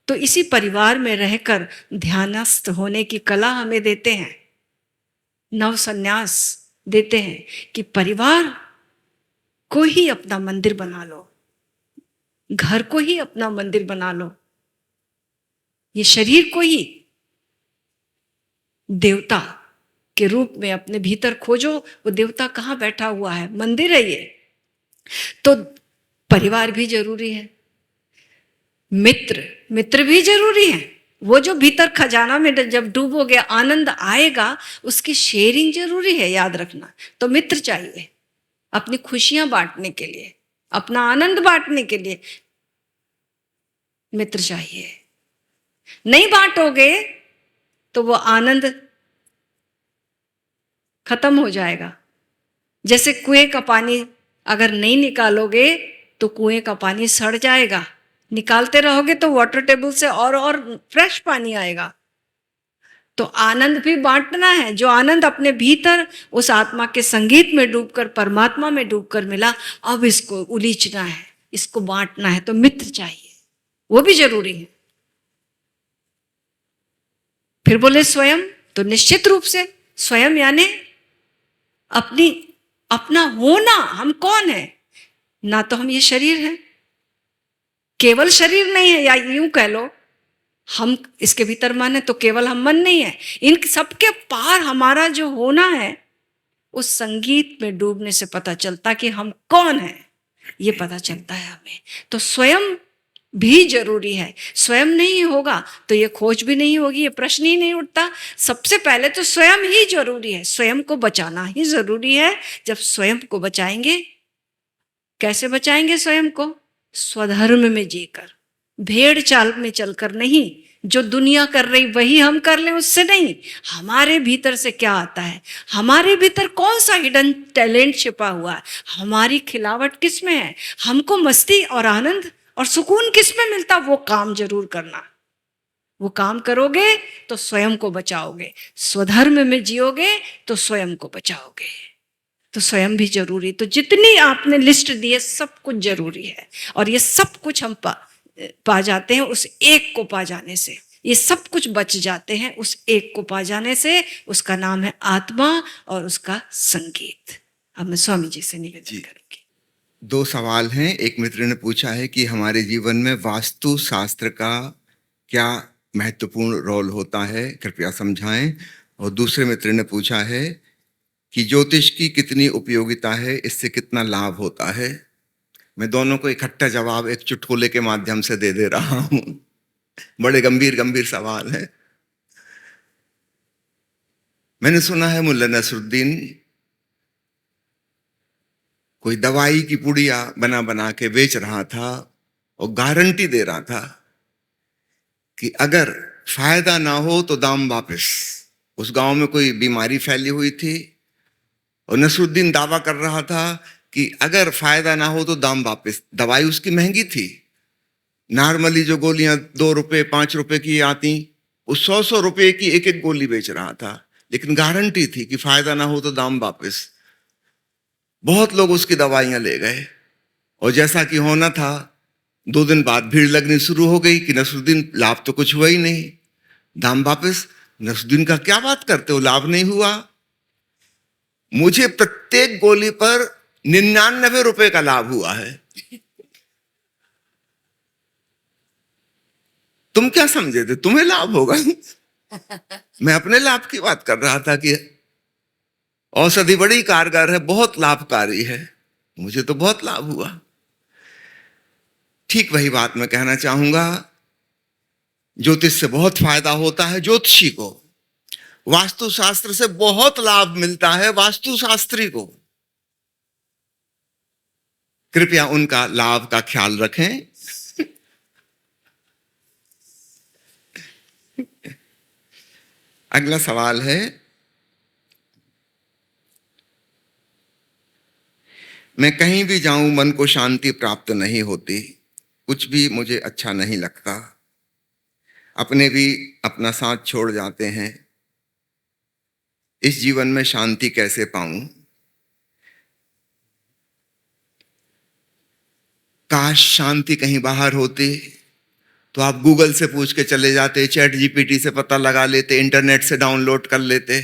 तो इसी परिवार में रहकर ध्यानस्थ होने की कला हमें देते हैं, नव संन्यास देते हैं कि परिवार को ही अपना मंदिर बना लो, घर को ही अपना मंदिर बना लो, ये शरीर को ही देवता के रूप में अपने भीतर खोजो। वो देवता कहाँ बैठा हुआ है? मंदिर है ये। तो परिवार भी जरूरी है, मित्र भी जरूरी है। वो जो भीतर खजाना में जब डूबोगे आनंद आएगा, उसकी शेयरिंग जरूरी है, याद रखना। तो मित्र चाहिए अपनी खुशियां बांटने के लिए, अपना आनंद बांटने के लिए मित्र चाहिए। नहीं बांटोगे तो वो आनंद खत्म हो जाएगा। जैसे कुएं का पानी अगर नहीं निकालोगे तो कुएं का पानी सड़ जाएगा, निकालते रहोगे तो वाटर टेबल से और फ्रेश पानी आएगा। तो आनंद भी बांटना है। जो आनंद अपने भीतर उस आत्मा के संगीत में डूबकर, परमात्मा में डूबकर मिला, अब इसको उलीचना है, इसको बांटना है। तो मित्र चाहिए, वो भी जरूरी है। फिर बोले स्वयं, तो निश्चित रूप से स्वयं यानी अपना होना। हम कौन है? ना तो हम ये शरीर है, केवल शरीर नहीं है, या यूं कह लो हम इसके भीतर मन है, तो केवल हम मन नहीं है। इन सबके पार हमारा जो होना है, उस संगीत में डूबने से पता चलता कि हम कौन है, ये पता चलता है हमें। तो स्वयं भी जरूरी है। स्वयं नहीं होगा तो ये खोज भी नहीं होगी, ये प्रश्न ही नहीं उठता। सबसे पहले तो स्वयं ही जरूरी है, स्वयं को बचाना ही जरूरी है। जब स्वयं को बचाएंगे, कैसे बचाएंगे स्वयं को? स्वधर्म में जीकर, भेड़ चाल में चलकर नहीं। जो दुनिया कर रही वही हम कर लें, उससे नहीं। हमारे भीतर से क्या आता है, हमारे भीतर कौन सा हिडन टैलेंट छिपा हुआ है, हमारी खिलावट किस में है, हमको मस्ती और आनंद और सुकून किस में मिलता, वो काम जरूर करना। वो काम करोगे तो स्वयं को बचाओगे, स्वधर्म में जियोगे तो स्वयं को बचाओगे। तो स्वयं भी जरूरी। तो जितनी आपने लिस्ट दी है, सब कुछ जरूरी है। और ये सब कुछ हम पा जाते हैं उस एक को पा जाने से। ये सब कुछ बच जाते हैं उस एक को पा जाने से। उसका नाम है आत्मा और उसका संगीत। अब मैं स्वामी जी से निवेदन करूंगी। 2 सवाल हैं। एक मित्र ने पूछा है कि हमारे जीवन में वास्तु शास्त्र का क्या महत्वपूर्ण रोल होता है, कृपया समझाएं। और दूसरे मित्र ने पूछा है कि ज्योतिष की कितनी उपयोगिता है, इससे कितना लाभ होता है। मैं दोनों को इकट्ठा जवाब एक चुटकुले के माध्यम से दे रहा हूं। बड़े गंभीर सवाल है। मैंने सुना है मुल्ला नसरुद्दीन कोई दवाई की पुड़िया बना के बेच रहा था और गारंटी दे रहा था कि अगर फायदा ना हो तो दाम वापस। उस गांव में कोई बीमारी फैली हुई थी और नसरुद्दीन दावा कर रहा था कि अगर फायदा ना हो तो दाम वापस। दवाई उसकी महंगी थी। नॉर्मली जो गोलियां 2 रुपए 5 रुपए की आती, वो 100 रुपए की एक गोली बेच रहा था, लेकिन गारंटी थी कि फायदा ना हो तो दाम वापस। बहुत लोग उसकी दवाइयां ले गए और जैसा कि होना था, 2 दिन बाद भीड़ लगनी शुरू हो गई कि नसरुद्दीन लाभ तो कुछ हुआ ही नहीं, दाम वापस। नसरुद्दीन का क्या बात करते हो, लाभ नहीं हुआ? मुझे प्रत्येक गोली पर 99 रुपए का लाभ हुआ है। तुम क्या समझे थे तुम्हें लाभ होगा? मैं अपने लाभ की बात कर रहा था कि औषधि बड़ी कारगर है, बहुत लाभकारी है। मुझे तो बहुत लाभ हुआ। ठीक वही बात मैं कहना चाहूंगा। ज्योतिष से बहुत फायदा होता है ज्योतिषी को, वास्तुशास्त्र से बहुत लाभ मिलता है वास्तुशास्त्री को। कृपया उनका लाभ का ख्याल रखें। अगला सवाल है, मैं कहीं भी जाऊं मन को शांति प्राप्त नहीं होती, कुछ भी मुझे अच्छा नहीं लगता, अपने भी अपना साथ छोड़ जाते हैं। इस जीवन में शांति कैसे पाऊं? काश शांति कहीं बाहर होती तो आप गूगल से पूछ के चले जाते, चैट जीपीटी से पता लगा लेते, इंटरनेट से डाउनलोड कर लेते।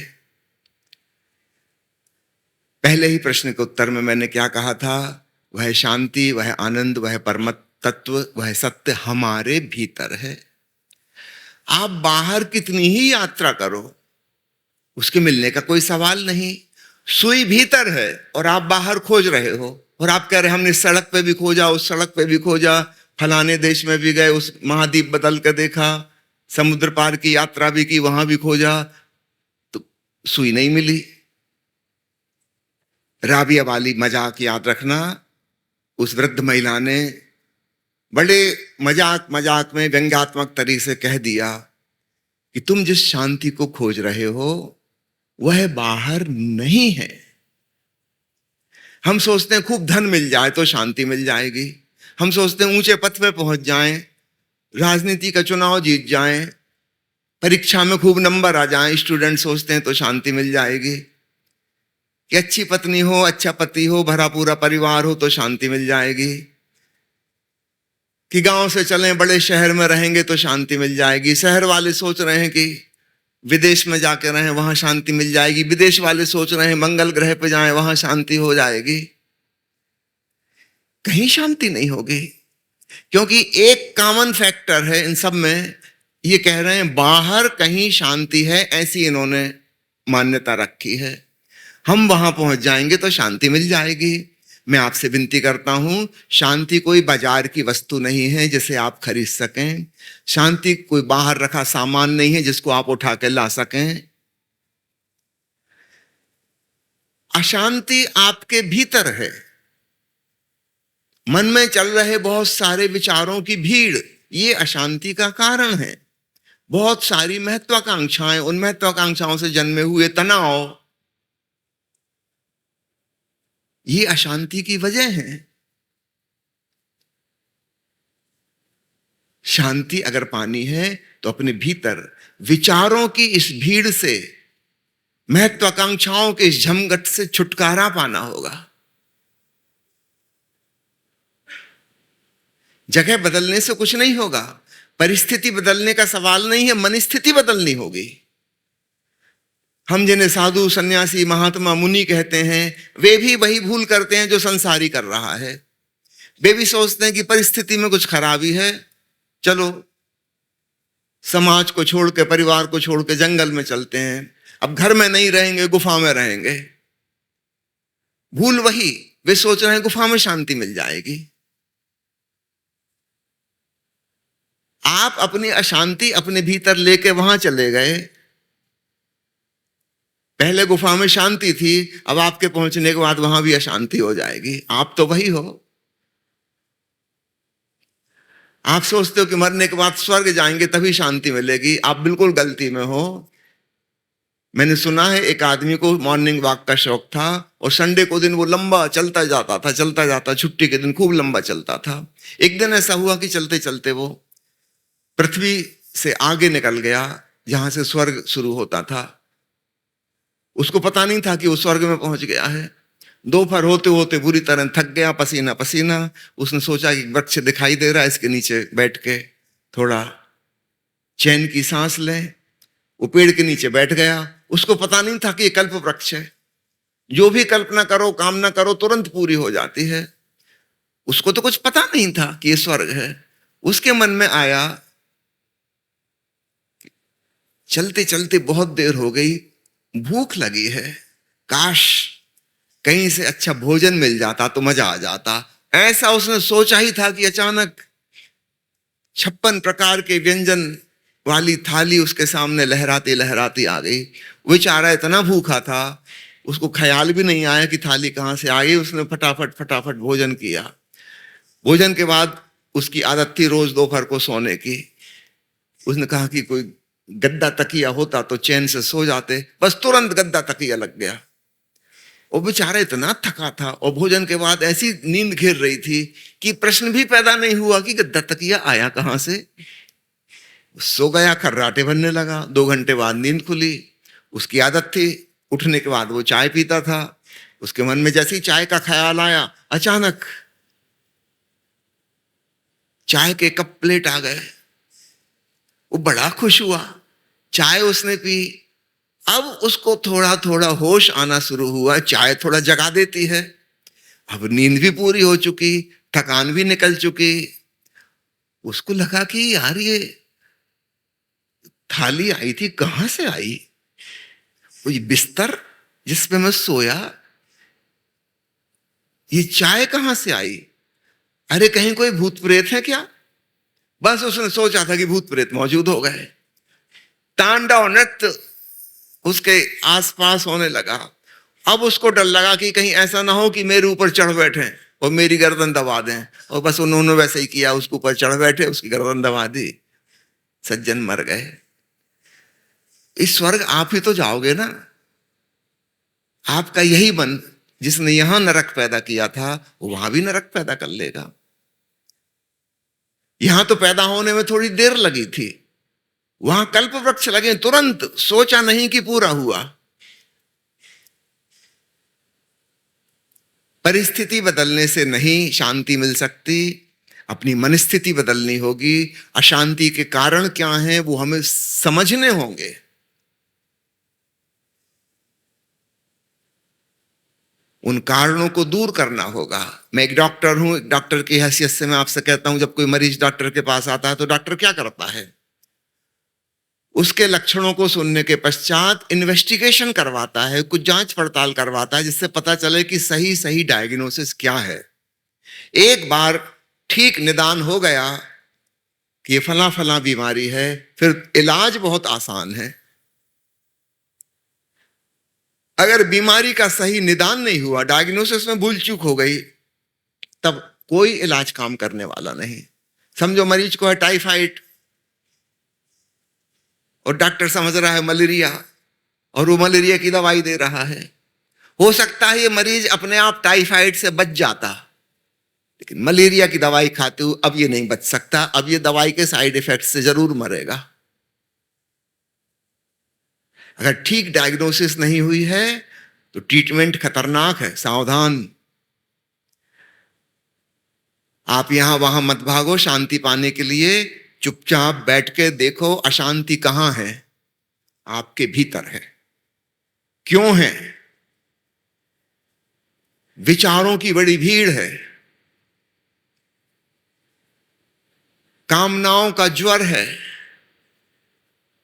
पहले ही प्रश्न के उत्तर में मैंने क्या कहा था? वह शांति, वह आनंद, वह परम तत्व, वह सत्य हमारे भीतर है। आप बाहर कितनी ही यात्रा करो, उसके मिलने का कोई सवाल नहीं। सुई भीतर है और आप बाहर खोज रहे हो, और आप कह रहे हमने इस सड़क पे भी खोजा, उस सड़क पे भी खोजा, फलाने देश में भी गए, उस महाद्वीप बदल कर देखा, समुद्र पार की यात्रा भी की, वहां भी खोजा, तो सुई नहीं मिली। राबिया वाली मजाक याद रखना, उस वृद्ध महिला ने बड़े मजाक मजाक में व्यंग्यात्मक तरीके से कह दिया कि तुम जिस शांति को खोज रहे हो वह बाहर नहीं है। हम सोचते हैं खूब धन मिल जाए तो शांति मिल जाएगी, हम सोचते हैं ऊंचे पद पे पहुंच जाएं, राजनीति का चुनाव जीत जाएं, परीक्षा में खूब नंबर आ जाएं, स्टूडेंट सोचते हैं तो शांति मिल जाएगी, कि अच्छी पत्नी हो, अच्छा पति हो, भरा पूरा परिवार हो तो शांति मिल जाएगी, कि गांव से चलें बड़े शहर में रहेंगे तो शांति मिल जाएगी। शहर वाले सोच रहे हैं कि विदेश में जाके रहें, वहां शांति मिल जाएगी, विदेश वाले सोच रहे हैं मंगल ग्रह पे जाएं, वहां शांति हो जाएगी। कहीं शांति नहीं होगी, क्योंकि एक कॉमन फैक्टर है इन सब में, ये कह रहे हैं बाहर कहीं शांति है, ऐसी इन्होंने मान्यता रखी है। हम वहां पहुंच जाएंगे तो शांति मिल जाएगी। मैं आपसे विनती करता हूं, शांति कोई बाजार की वस्तु नहीं है जिसे आप खरीद सकें, शांति कोई बाहर रखा सामान नहीं है जिसको आप उठा के ला सकें। अशांति आपके भीतर है। मन में चल रहे बहुत सारे विचारों की भीड़ ये अशांति का कारण है। बहुत सारी महत्वाकांक्षाएं, उन महत्वाकांक्षाओं से जन्मे हुए तनाव, ये अशांति की वजह है। शांति अगर पानी है तो अपने भीतर विचारों की इस भीड़ से, महत्वाकांक्षाओं के इस झमघट से छुटकारा पाना होगा। जगह बदलने से कुछ नहीं होगा, परिस्थिति बदलने का सवाल नहीं है, मन स्थिति बदलनी होगी। हम जिन्हें साधु, सन्यासी, महात्मा, मुनि कहते हैं, वे भी वही भूल करते हैं जो संसारी कर रहा है। वे भी सोचते हैं कि परिस्थिति में कुछ खराबी है, चलो समाज को छोड़ के, परिवार को छोड़ के जंगल में चलते हैं, अब घर में नहीं रहेंगे, गुफा में रहेंगे। भूल वही, वे सोच रहे हैं गुफा में शांति मिल जाएगी। आप अपनी अशांति अपने भीतर लेके वहां चले गए। पहले गुफा में शांति थी, अब आपके पहुंचने के बाद वहां भी अशांति हो जाएगी। आप तो वही हो। आप सोचते हो कि मरने के बाद स्वर्ग जाएंगे तभी शांति मिलेगी, आप बिल्कुल गलती में हो। मैंने सुना है एक आदमी को मॉर्निंग वॉक का शौक था और संडे को दिन वो लंबा चलता जाता, छुट्टी के दिन खूब लंबा चलता था। एक दिन ऐसा हुआ कि चलते चलते वो पृथ्वी से आगे निकल गया जहां से स्वर्ग शुरू होता था। उसको पता नहीं था कि वो स्वर्ग में पहुंच गया है। दोपहर होते होते बुरी तरह थक गया, पसीना पसीना। उसने सोचा कि वृक्ष दिखाई दे रहा है, इसके नीचे बैठ के थोड़ा चैन की सांस ले। वो पेड़ के नीचे बैठ गया। उसको पता नहीं था कि ये कल्प वृक्ष है, जो भी कल्पना करो, कामना करो, तुरंत पूरी हो जाती है। उसको तो कुछ पता नहीं था कि ये स्वर्ग है। उसके मन में आया, चलते चलते बहुत देर हो गई, भूख लगी है, काश कहीं से अच्छा भोजन मिल जाता तो मजा आ जाता। ऐसा उसने सोचा ही था कि अचानक 56 प्रकार के व्यंजन वाली थाली उसके सामने लहराती लहराती आ गई। बेचारा इतना भूखा था, उसको ख्याल भी नहीं आया कि थाली कहाँ से आ गई। उसने फटाफट भोजन किया। भोजन के बाद उसकी आदत थी रोज दोपहर को सोने की। उसने कहा कि कोई गद्दा तकिया होता तो चैन से सो जाते, बस तुरंत गद्दा तकिया लग गया। वो बेचारा इतना थका था और भोजन के बाद ऐसी नींद घेर रही थी कि प्रश्न भी पैदा नहीं हुआ कि गद्दा तकिया आया कहां से। सो गया, खर्राटे भरने लगा। 2 घंटे बाद नींद खुली। उसकी आदत थी उठने के बाद वो चाय पीता था। उसके मन में जैसे ही चाय का ख्याल आया, अचानक चाय के कप प्लेट आ गए। वो बड़ा खुश हुआ, चाय उसने पी। अब उसको थोड़ा थोड़ा होश आना शुरू हुआ। चाय थोड़ा जगा देती है। अब नींद भी पूरी हो चुकी, थकान भी निकल चुकी। उसको लगा कि यार ये थाली आई थी कहां से आई, वो ये बिस्तर जिस पे मैं सोया, ये चाय कहां से आई, अरे कहीं कोई भूत प्रेत है क्या। बस उसने सोचा था कि भूत प्रेत मौजूद हो गए। तांडव नृत्य उसके आसपास होने लगा। अब उसको डर लगा कि कहीं ऐसा ना हो कि मेरे ऊपर चढ़ बैठे और मेरी गर्दन दबा दें, और बस उन्होंने वैसे ही किया, उसके ऊपर चढ़ बैठे, उसकी गर्दन दबा दी, सज्जन मर गए। इस स्वर्ग आप ही तो जाओगे ना। आपका यही मन जिसने यहां नरक पैदा किया था वो वहां भी नरक पैदा कर लेगा। यहां तो पैदा होने में थोड़ी देर लगी थी, वहां कल्प वृक्ष लगे तुरंत, सोचा नहीं कि पूरा हुआ। परिस्थिति बदलने से नहीं शांति मिल सकती, अपनी मनस्थिति बदलनी होगी। अशांति के कारण क्या हैं वो हमें समझने होंगे। उन कारणों को दूर करना होगा। मैं एक डॉक्टर हूं, एक डॉक्टर की हैसियत से मैं आपसे कहता हूं, जब कोई मरीज डॉक्टर के पास आता है तो डॉक्टर क्या करता है, उसके लक्षणों को सुनने के पश्चात इन्वेस्टिगेशन करवाता है, कुछ जांच पड़ताल करवाता है, जिससे पता चले कि सही सही डायग्नोसिस क्या है। एक बार ठीक निदान हो गया कि ये फला फला बीमारी है, फिर इलाज बहुत आसान है। अगर बीमारी का सही निदान नहीं हुआ, डायग्नोसिस में भूल चूक हो गई, तब कोई इलाज काम करने वाला नहीं। समझो मरीज को है टाइफाइड और डॉक्टर समझ रहा है मलेरिया, और वो मलेरिया की दवाई दे रहा है। हो सकता है ये मरीज अपने आप टाइफाइड से बच जाता, लेकिन मलेरिया की दवाई खाते हुए अब ये नहीं बच सकता, अब ये दवाई के साइड इफेक्ट से जरूर मरेगा। अगर ठीक डायग्नोसिस नहीं हुई है तो ट्रीटमेंट खतरनाक है, सावधान। आप यहां वहां मत भागो शांति पाने के लिए, चुपचाप बैठ के देखो अशांति कहां है, आपके भीतर है। क्यों है? विचारों की बड़ी भीड़ है, कामनाओं का ज्वर है,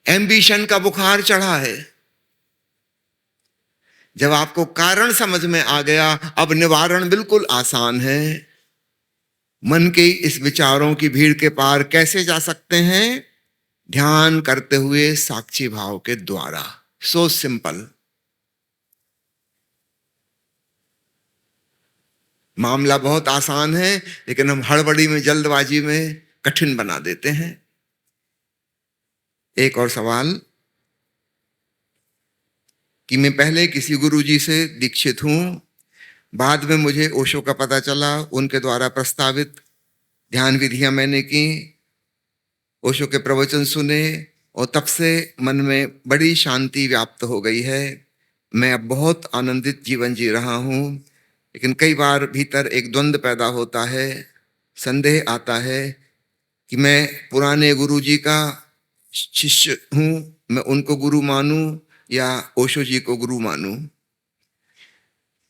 एम्बिशन का बुखार चढ़ा है। जब आपको कारण समझ में आ गया, अब निवारण बिल्कुल आसान है। मन के इस विचारों की भीड़ के पार कैसे जा सकते हैं? ध्यान करते हुए साक्षी भाव के द्वारा। So simple. मामला बहुत आसान है, लेकिन हम हड़बड़ी में, जल्दबाजी में कठिन बना देते हैं। एक और सवाल कि मैं पहले किसी गुरुजी से दीक्षित हूं, बाद में मुझे ओशो का पता चला, उनके द्वारा प्रस्तावित ध्यान विधियां मैंने की, ओशो के प्रवचन सुने, और तब से मन में बड़ी शांति व्याप्त हो गई है। मैं अब बहुत आनंदित जीवन जी रहा हूं, लेकिन कई बार भीतर एक द्वंद्व पैदा होता है, संदेह आता है कि मैं पुराने गुरुजी का शिष्य हूं, मैं उनको गुरु मानूं या ओशो जी को गुरु मानूं।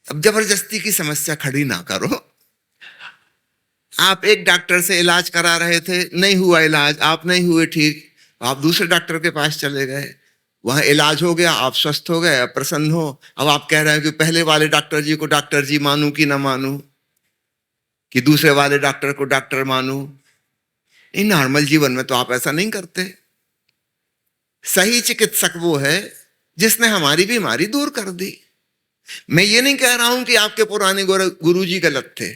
अब जबरदस्ती की समस्या खड़ी ना करो। आप एक डॉक्टर से इलाज करा रहे थे, नहीं हुआ इलाज, आप नहीं हुए ठीक, आप दूसरे डॉक्टर के पास चले गए, वहां इलाज हो गया, आप स्वस्थ हो गए, प्रसन्न हो। अब आप कह रहे हैं कि पहले वाले डॉक्टर जी को डॉक्टर जी मानूं कि ना मानूं, कि दूसरे वाले डॉक्टर को डॉक्टर मानूं। इन नॉर्मल जीवन में तो आप ऐसा नहीं करते। सही चिकित्सक वो है जिसने हमारी बीमारी दूर कर दी। मैं ये नहीं कह रहा हूं कि आपके पुराने गुरुजी गलत थे,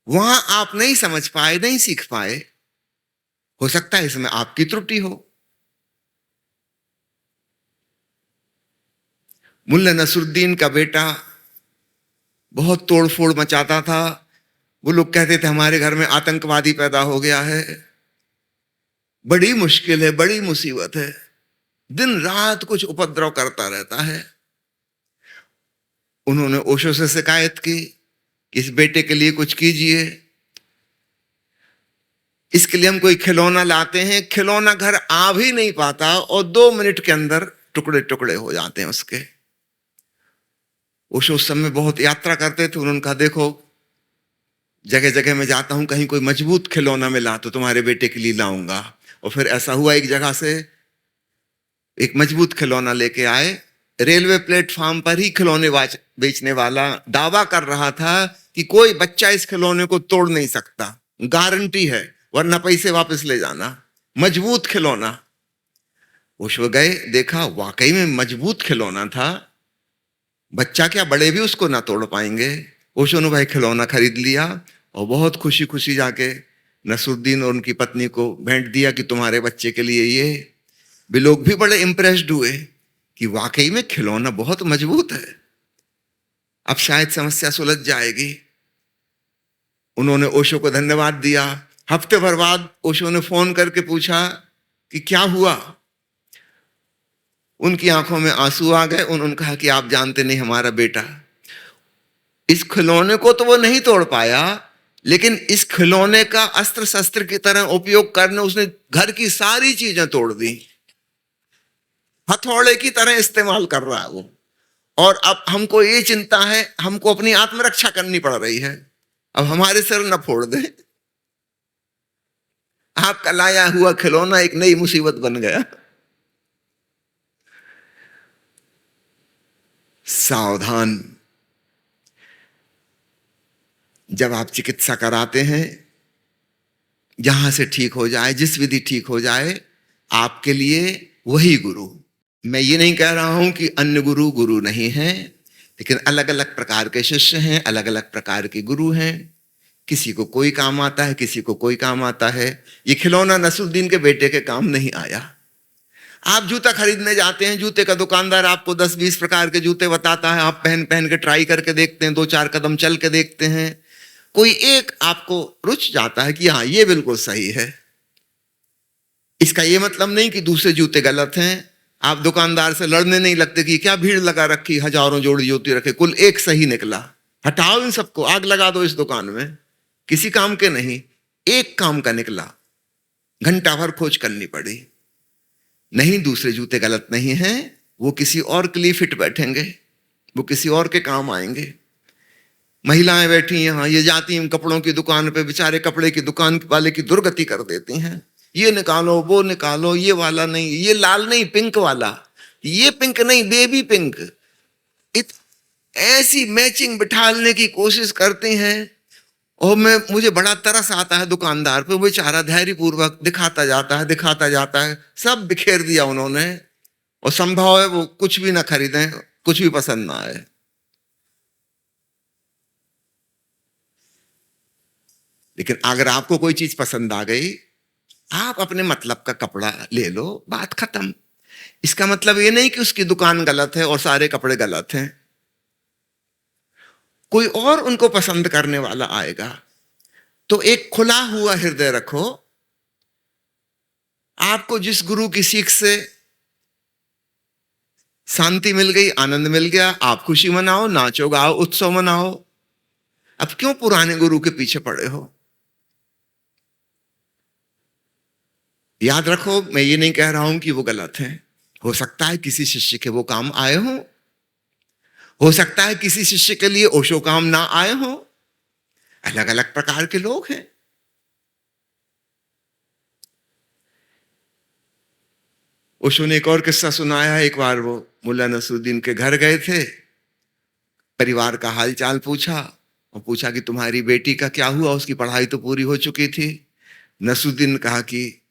वहां आप नहीं समझ पाए, नहीं सीख पाए, हो सकता है इसमें आपकी त्रुटि हो। मुल्ला नसरुद्दीन का बेटा बहुत तोड़फोड़ मचाता था। वो लोग कहते थे हमारे घर में आतंकवादी पैदा हो गया है, बड़ी मुश्किल है, बड़ी मुसीबत है, दिन रात कुछ उपद्रव करता रहता है। उन्होंने ओशो से शिकायत की कि इस बेटे के लिए कुछ कीजिए। इसके लिए हम कोई खिलौना लाते हैं, खिलौना घर आ भी नहीं पाता और 2 मिनट के अंदर टुकड़े टुकड़े हो जाते हैं उसके। ओशो उस समय बहुत यात्रा करते थे। उन्होंने कहा देखो, जगह जगह मैं जाता हूं, कहीं कोई मजबूत खिलौना मिला तो तुम्हारे बेटे के लिए लाऊंगा। और फिर ऐसा हुआ, एक जगह से एक मजबूत खिलौना लेके आए। रेलवे प्लेटफॉर्म पर ही खिलौने बेचने वाला दावा कर रहा था कि कोई बच्चा इस खिलौने को तोड़ नहीं सकता, गारंटी है, वरना पैसे वापस ले जाना। मजबूत खिलौना। ओशो गए, देखा वाकई में मजबूत खिलौना था, बच्चा क्या बड़े भी उसको ना तोड़ पाएंगे। ओशो ने भाई खिलौना खरीद लिया और बहुत खुशी खुशी जाके नसरुद्दीन और उनकी पत्नी को भेंट दिया कि तुम्हारे बच्चे के लिए ये। भी लोग भी बड़े इंप्रेस्ड हुए कि वाकई में खिलौना बहुत मजबूत है, अब शायद समस्या सुलझ जाएगी। उन्होंने ओशो को धन्यवाद दिया। हफ्ते भर बाद ओशो ने फोन करके पूछा कि क्या हुआ। उनकी आंखों में आंसू आ गए। उन्होंने कहा कि आप जानते नहीं, हमारा बेटा इस खिलौने को तो वो नहीं तोड़ पाया, लेकिन इस खिलौने का अस्त्र शस्त्र की तरह उपयोग करने उसने घर की सारी चीजें तोड़ दी। हथौड़े की तरह इस्तेमाल कर रहा है वो। और अब हमको ये चिंता है, हमको अपनी आत्मरक्षा करनी पड़ रही है, अब हमारे सिर न फोड़ दे। आपका लाया हुआ खिलौना एक नई मुसीबत बन गया। सावधान। जब आप चिकित्सा कराते हैं, जहां से ठीक हो जाए, जिस विधि ठीक हो जाए, आपके लिए वही गुरु। मैं ये नहीं कह रहा हूं कि अन्य गुरु गुरु नहीं हैं, लेकिन अलग अलग प्रकार के शिष्य हैं, अलग अलग प्रकार के गुरु हैं। किसी को कोई काम आता है, किसी को कोई काम आता है। ये खिलौना नसरुद्दीन के बेटे के काम नहीं आया। आप जूता खरीदने जाते हैं, जूते का दुकानदार आपको 10-20 प्रकार के जूते बताता है, आप पहन पहन के ट्राई करके देखते हैं, 2-4 कदम चल के देखते हैं, कोई एक आपको रुच जाता है कि हाँ ये बिल्कुल सही है। इसका ये मतलब नहीं कि दूसरे जूते गलत हैं। आप दुकानदार से लड़ने नहीं लगते कि क्या भीड़ लगा रखी, हजारों जोड़ी जूते रखे, कुल एक सही निकला, हटाओ इन सबको, आग लगा दो इस दुकान में, किसी काम के नहीं, एक काम का निकला, घंटा भर खोज करनी पड़ी। नहीं, दूसरे जूते गलत नहीं हैं, वो किसी और के लिए फिट बैठेंगे, वो किसी और के काम आएंगे। महिलाएं बैठी यहाँ, ये जाती हैं कपड़ों की दुकान पे, बेचारे कपड़े की दुकान वाले की दुर्गति कर देती हैं। ये निकालो, वो निकालो, ये वाला नहीं, ये लाल नहीं, पिंक वाला, ये पिंक नहीं, बेबी पिंक। ऐसी मैचिंग बिठाने की कोशिश करती हैं। और मुझे बड़ा तरस आता है दुकानदार पे, बेचारा धैर्यपूर्वक दिखाता जाता है, सब बिखेर दिया उन्होंने। और संभव है वो कुछ भी ना खरीदें, कुछ भी पसंद ना आए। लेकिन अगर आपको कोई चीज पसंद आ गई, आप अपने मतलब का कपड़ा ले लो, बात खत्म। इसका मतलब ये नहीं कि उसकी दुकान गलत है और सारे कपड़े गलत हैं। कोई और उनको पसंद करने वाला आएगा। तो एक खुला हुआ हृदय रखो। आपको जिस गुरु की सीख से शांति मिल गई, आनंद मिल गया, आप खुशी मनाओ, नाचो गाओ, उत्सव मनाओ। अब क्यों पुराने गुरु के पीछे पड़े हो? याद रखो, मैं ये नहीं कह रहा हूं कि वो गलत हैं। हो सकता है किसी शिष्य के वो काम आए हों, हो सकता है किसी शिष्य के लिए ओशो काम ना आए हों। अलग अलग प्रकार के लोग हैं। ओशो ने एक और किस्सा सुनाया। एक बार वो मुल्ला नसरुद्दीन के घर गए थे, परिवार का हालचाल पूछा और पूछा कि तुम्हारी बेटी का क्या हुआ, उसकी पढ़ाई तो पूरी हो चुकी थी। नसरुद्दीन ने कहा कि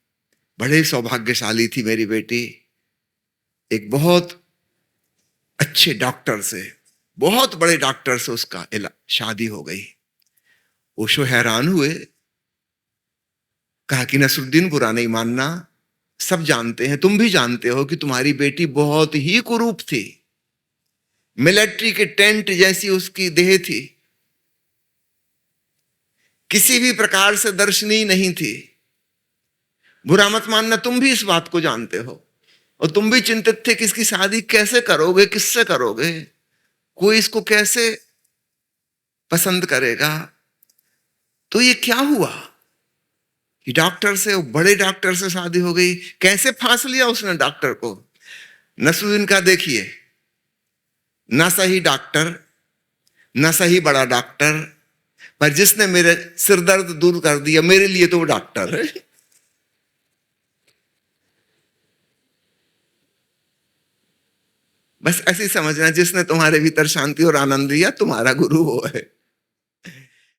बड़े सौभाग्यशाली थी मेरी बेटी, एक बहुत अच्छे डॉक्टर से, बहुत बड़े डॉक्टर से उसका शादी हो गई। ओशो हैरान हुए, कहा कि नसरुद्दीन बुरा नहीं मानना, सब जानते हैं, तुम भी जानते हो कि तुम्हारी बेटी बहुत ही कुरूप थी, मिलिट्री के टेंट जैसी उसकी देह थी, किसी भी प्रकार से दर्शनीय नहीं थी। बुरा मत मानना, तुम भी इस बात को जानते हो और तुम भी चिंतित थे कि इसकी शादी कैसे करोगे, किससे करोगे, कोई इसको कैसे पसंद करेगा। तो ये क्या हुआ कि डॉक्टर से, बड़े डॉक्टर से शादी हो गई? कैसे फांस लिया उसने डॉक्टर को? नसरुद्दीन का देखिए, ना सही डॉक्टर, न सही बड़ा डॉक्टर, पर जिसने मेरे सिर दर्द दूर कर दिया, मेरे लिए तो वो डॉक्टर है। बस ऐसी समझना, जिसने तुम्हारे भीतर शांति और आनंद दिया, तुम्हारा गुरु वो है।